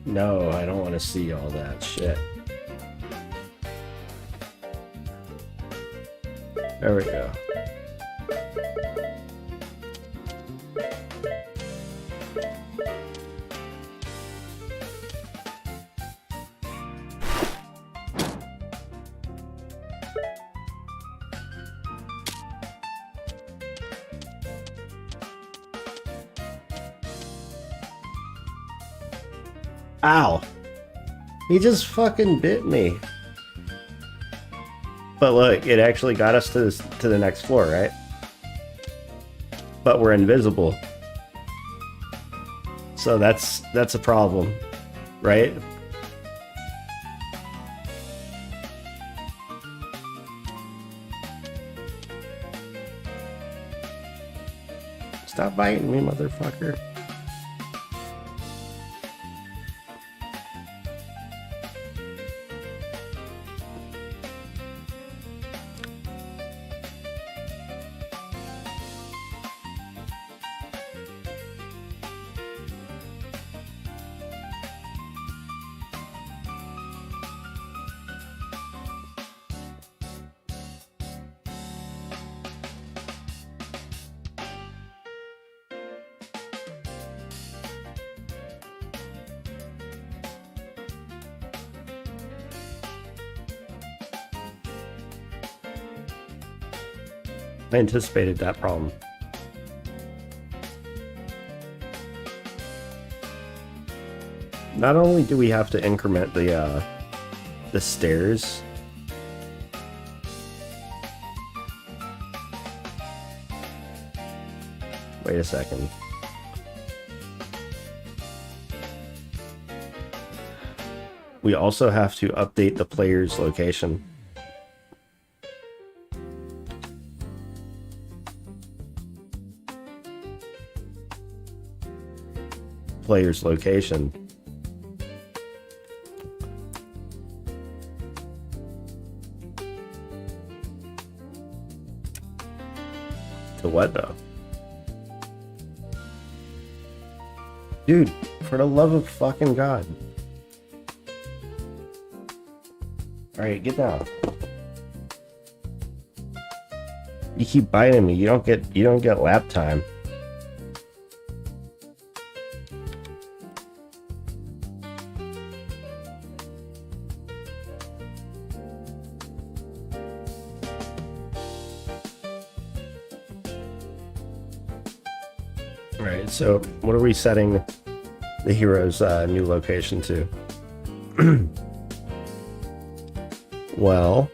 No, I don't want to see all that shit. There we go. Ow! He just fucking bit me. But look, it actually got us to the next floor, right? But we're invisible. So that's a problem, right? Stop biting me, motherfucker. I anticipated that problem. Not only do we have to increment the stairs, wait a second. We also have to update the player's location. Player's location. To what though? Dude, for the love of fucking God. Alright, get down. You keep biting me, you don't get lap time. Alright, so what are we setting the hero's new location too. Well,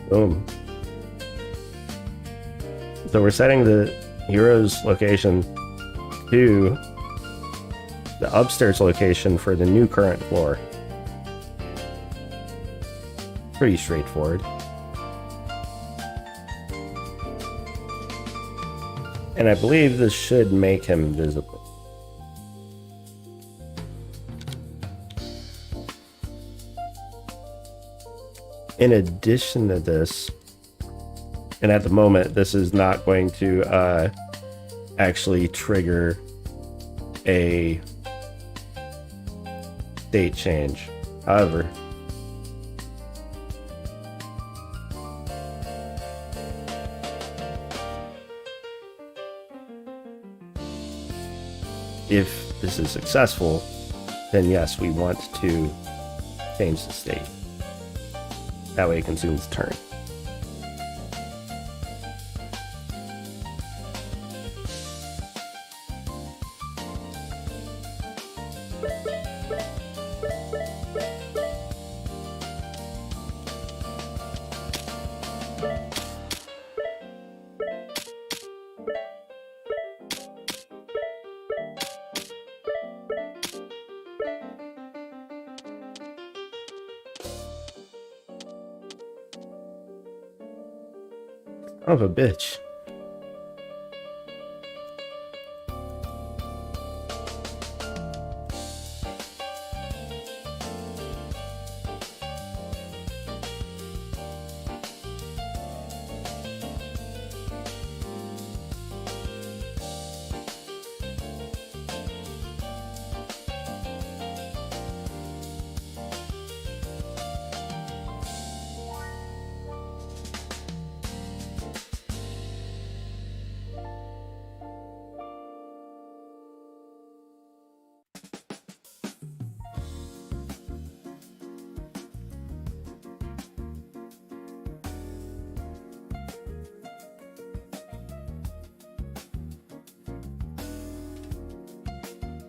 boom. So we're setting the hero's location to the upstairs location for the new current floor. Pretty straightforward. And I believe this should make him visible. In addition to this, and at the moment, this is not going to actually trigger a state change. However, if this is successful, then yes, we want to change the state. That way it consumes the turn. Son of a bitch.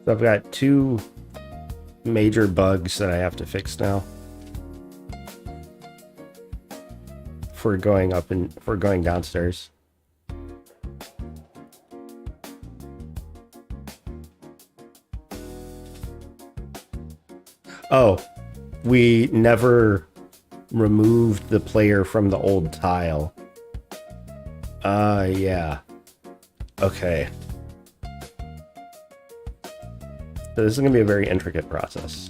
So I've got two major bugs that I have to fix now for going up and for going downstairs. Oh, we never removed the player from the old tile. Yeah. Okay. So this is going to be a very intricate process.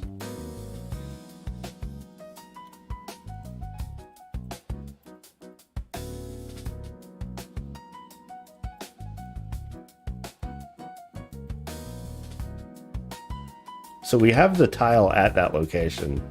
So we have the tile at that location.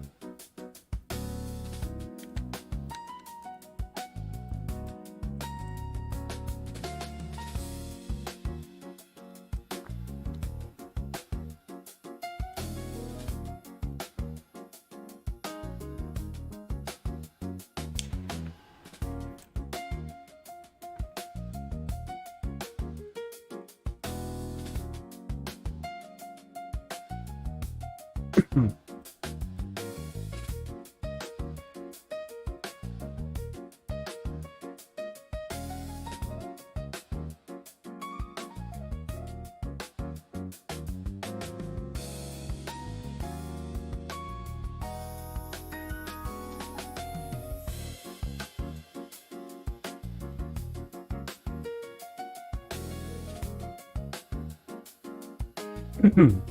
Clean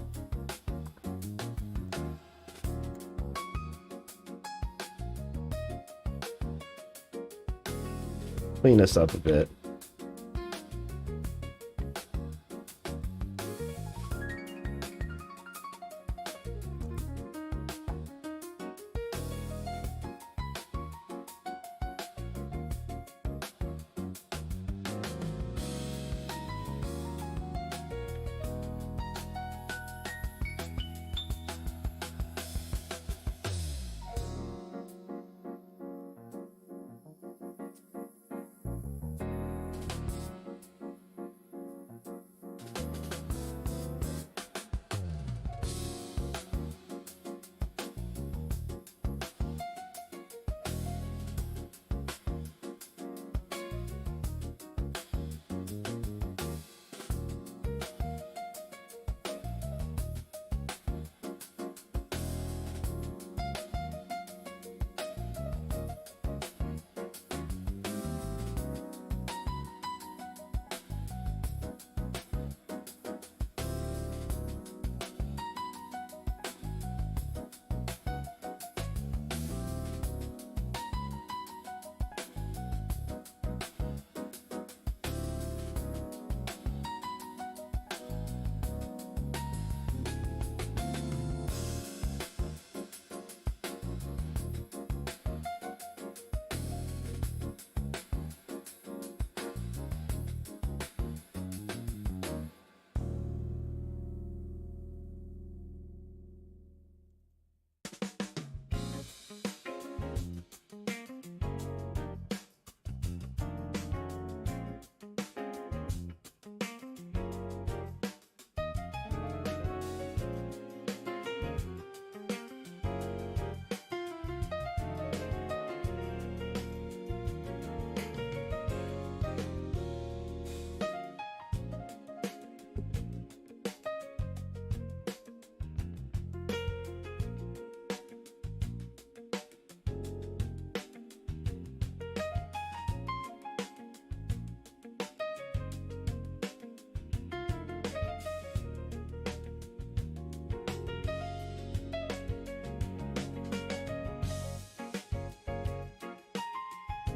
this up a bit.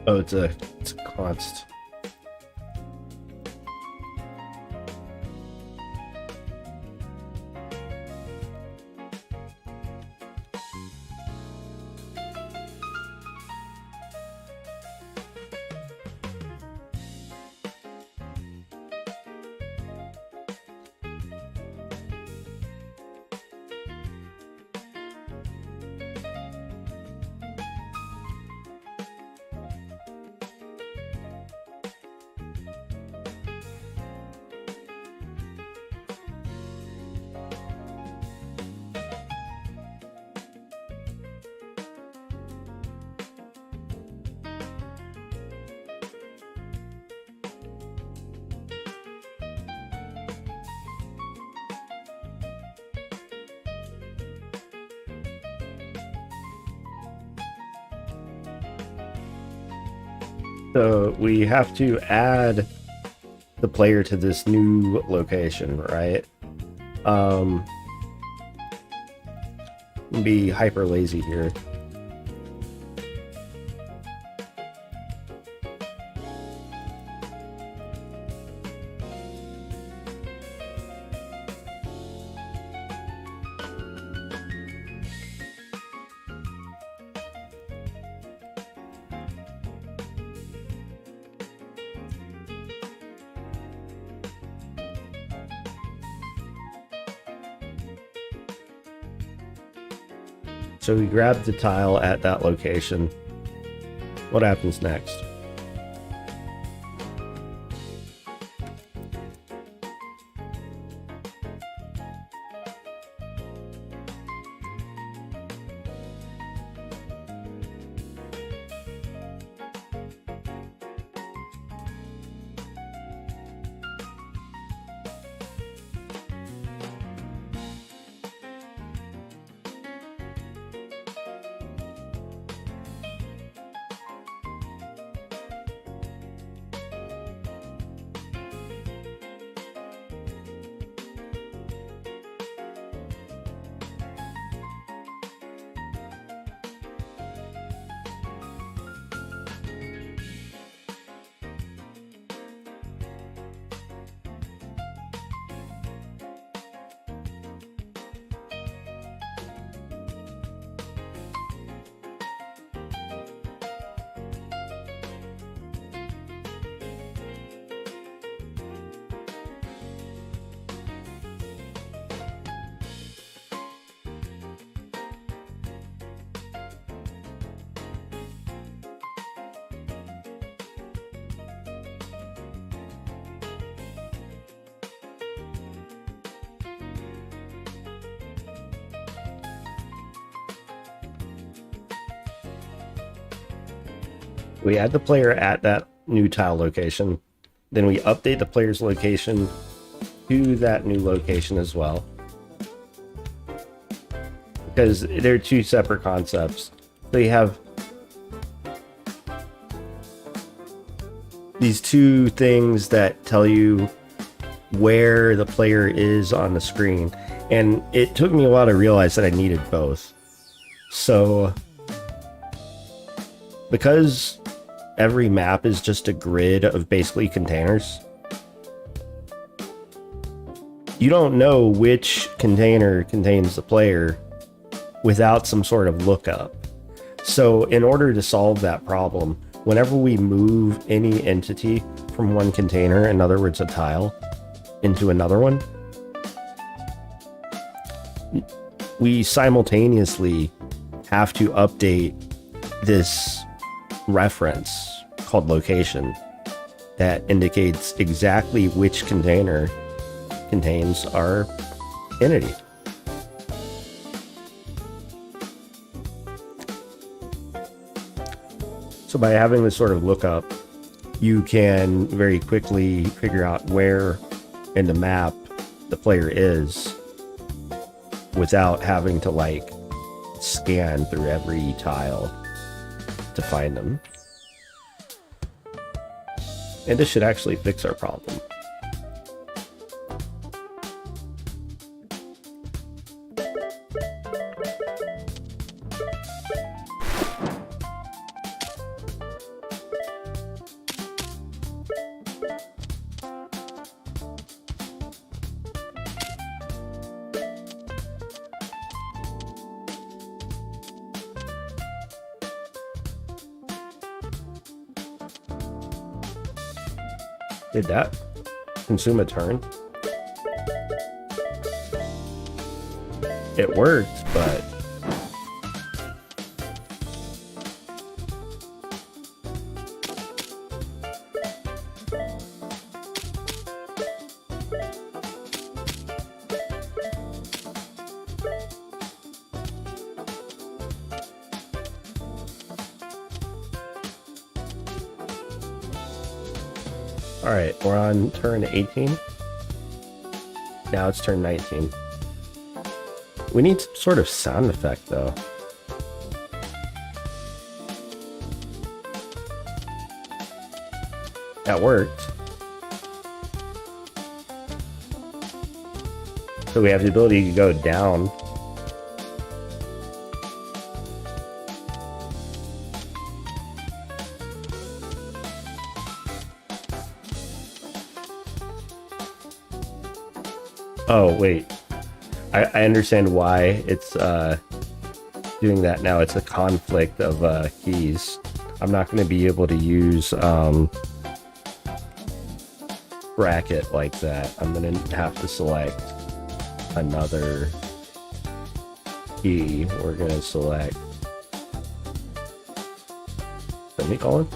Oh, it's a const. So we have to add the player to this new location, right? Be hyper lazy here. So we grab the tile at that location. What happens next? We add the player at that new tile location. Then we update the player's location to that new location as well. Because they're two separate concepts. So you have these two things that tell you where the player is on the screen. And it took me a while to realize that I needed both. So, because every map is just a grid of basically containers, you don't know which container contains the player without some sort of lookup. So in order to solve that problem, whenever we move any entity from one container, in other words a tile, into another one, we simultaneously have to update this reference called location that indicates exactly which container contains our entity. So by having this sort of lookup, you can very quickly figure out where in the map the player is without having to like scan through every tile to find them. And this should actually fix our problem. Did that consume a turn? It worked, but all right, we're on turn 18. Now it's turn 19. We need some sort of sound effect, though. That worked. So we have the ability to go down. Oh, wait. I understand why it's doing that now. It's a conflict of keys. I'm not going to be able to use bracket like that. I'm going to have to select another key. We're going to select semicolon.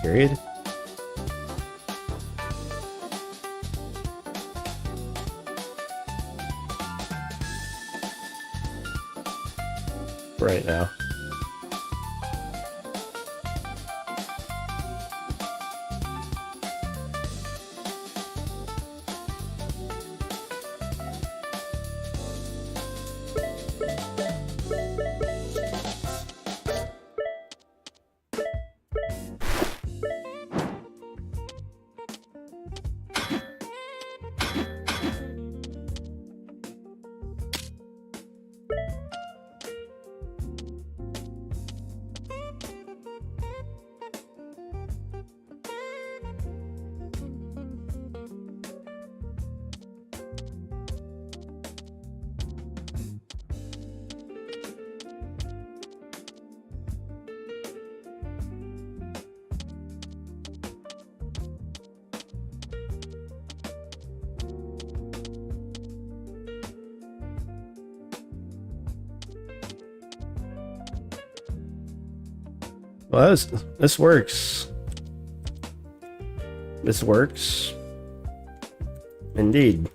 Period. Right now. Well, this works. This works. Indeed.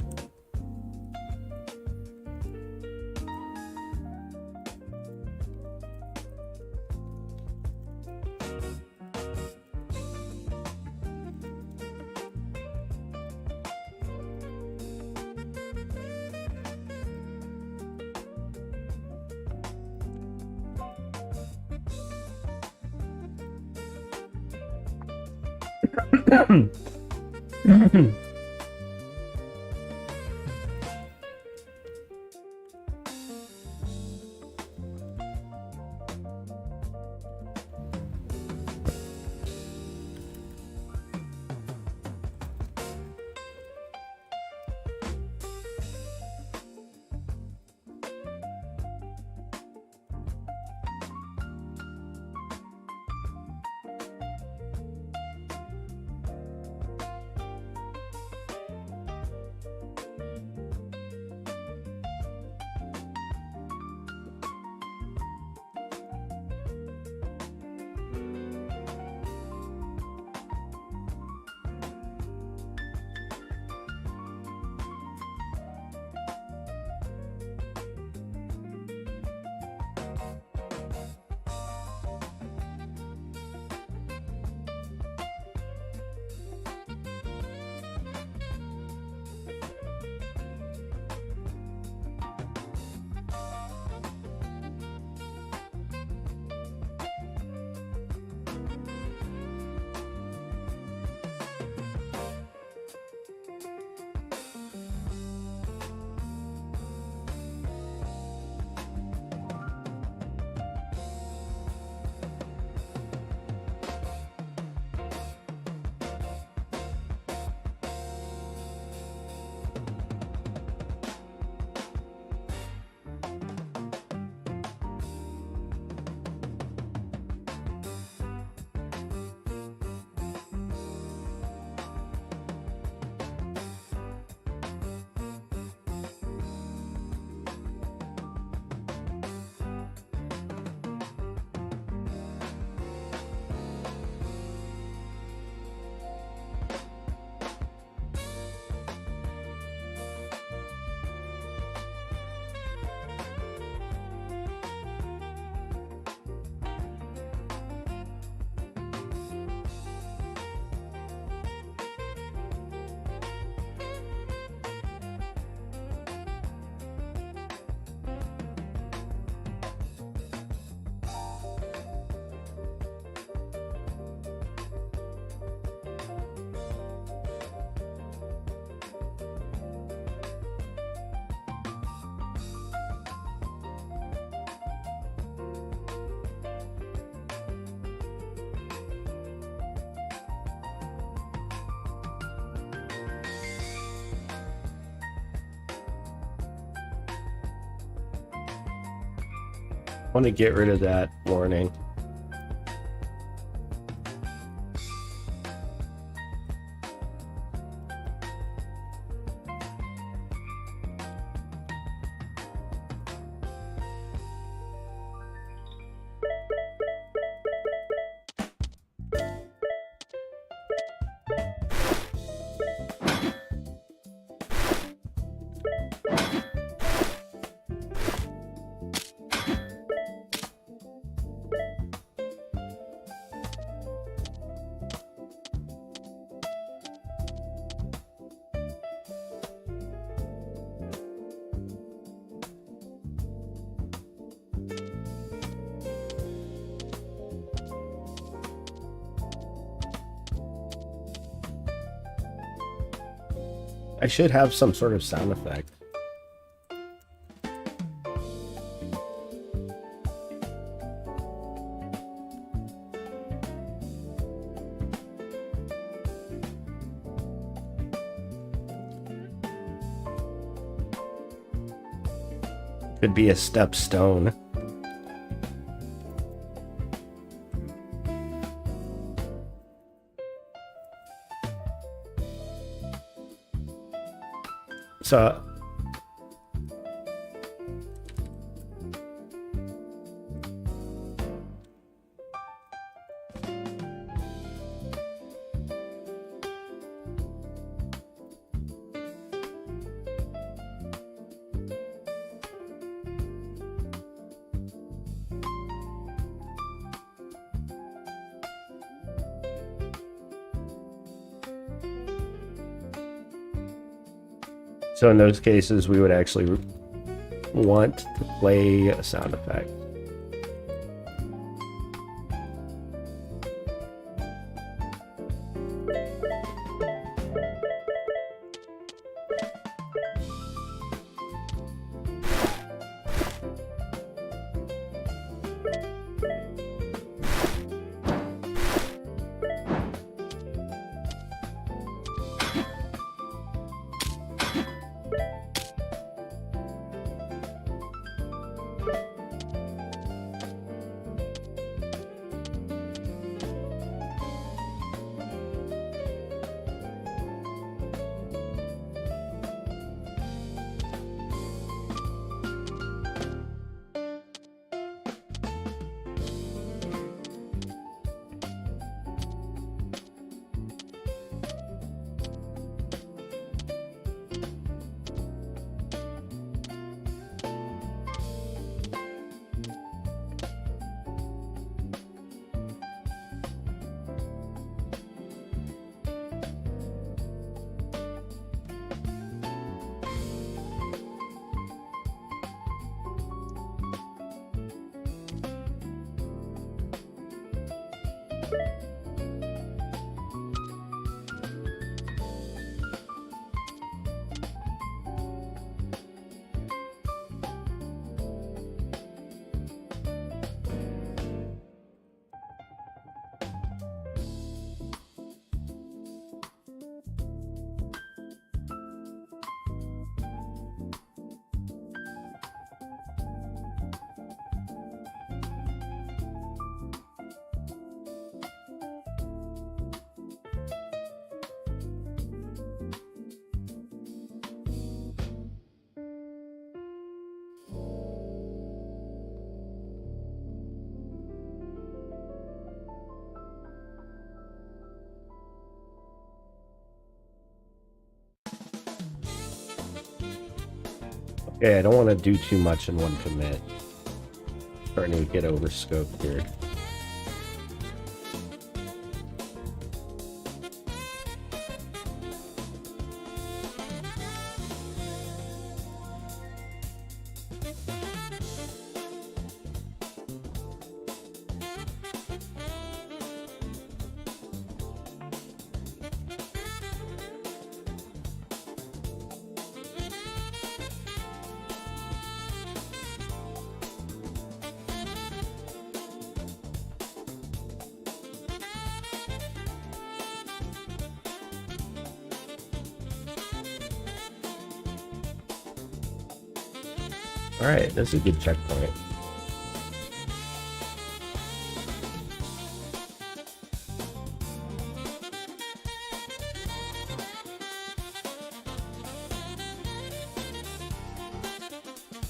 I want to get rid of that warning. I should have some sort of sound effect. Could be a step stone. So in those cases, we would actually want to play a sound effect. Yeah, I don't want to do too much in one commit. Starting to get overscoped here. Alright, that's a good checkpoint.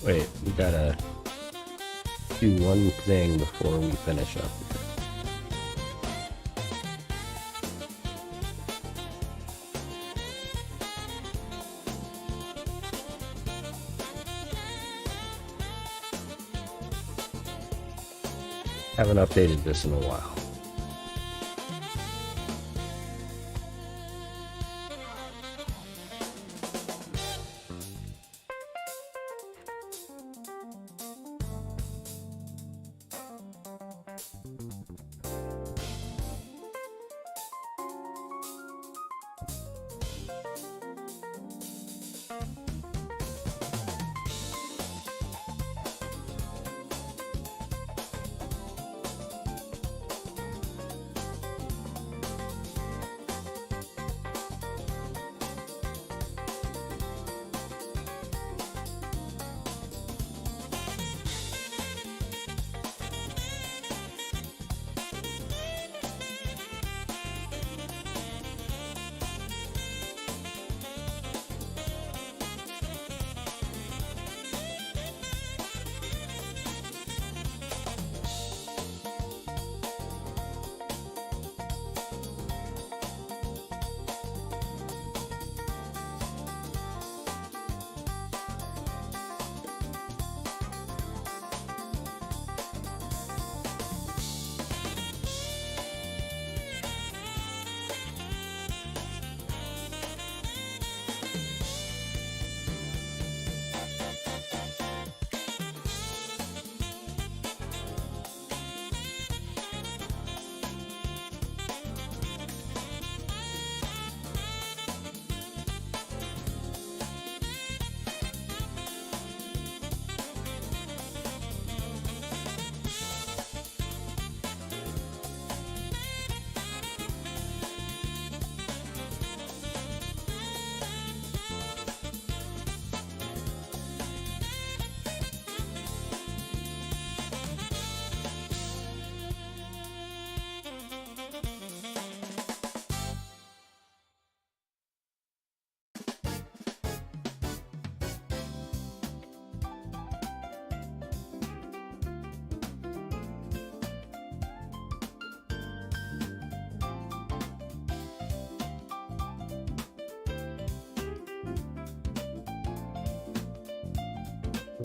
Wait, we gotta do one thing before we finish up here. Haven't updated this in a while.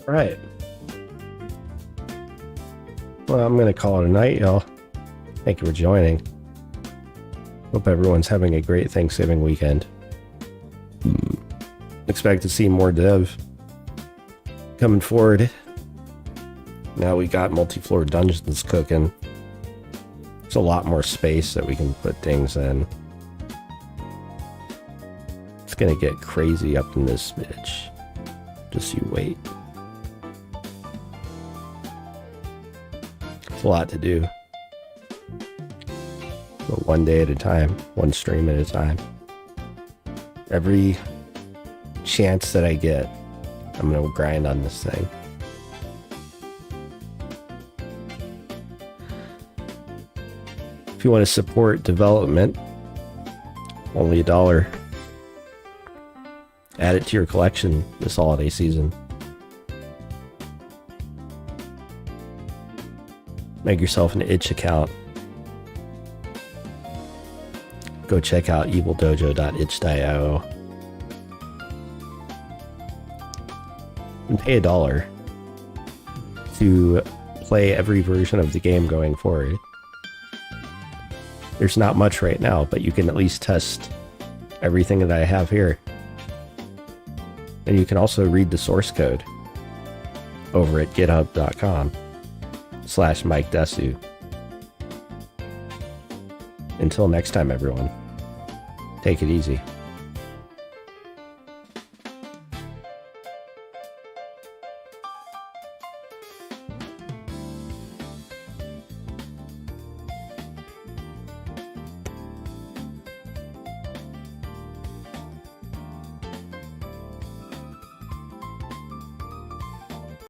All right. Well, I'm going to call it a night, y'all. Thank you for joining. Hope everyone's having a great Thanksgiving weekend. Expect to see more dev coming forward. Now we got multi-floor dungeons cooking. There's a lot more space that we can put things in. It's gonna get crazy up in this bitch. Just you wait. It's a lot to do. But one day at a time, one stream at a time. Every chance that I get, I'm gonna grind on this thing. If you want to support development, only $1. Add it to your collection this holiday season. Make yourself an itch account. Go check out evildojo.itch.io and pay $1 to play every version of the game going forward. There's not much right now, but you can at least test everything that I have here. And you can also read the source code over at github.com/MikeDesu. Until next time, everyone, take it easy.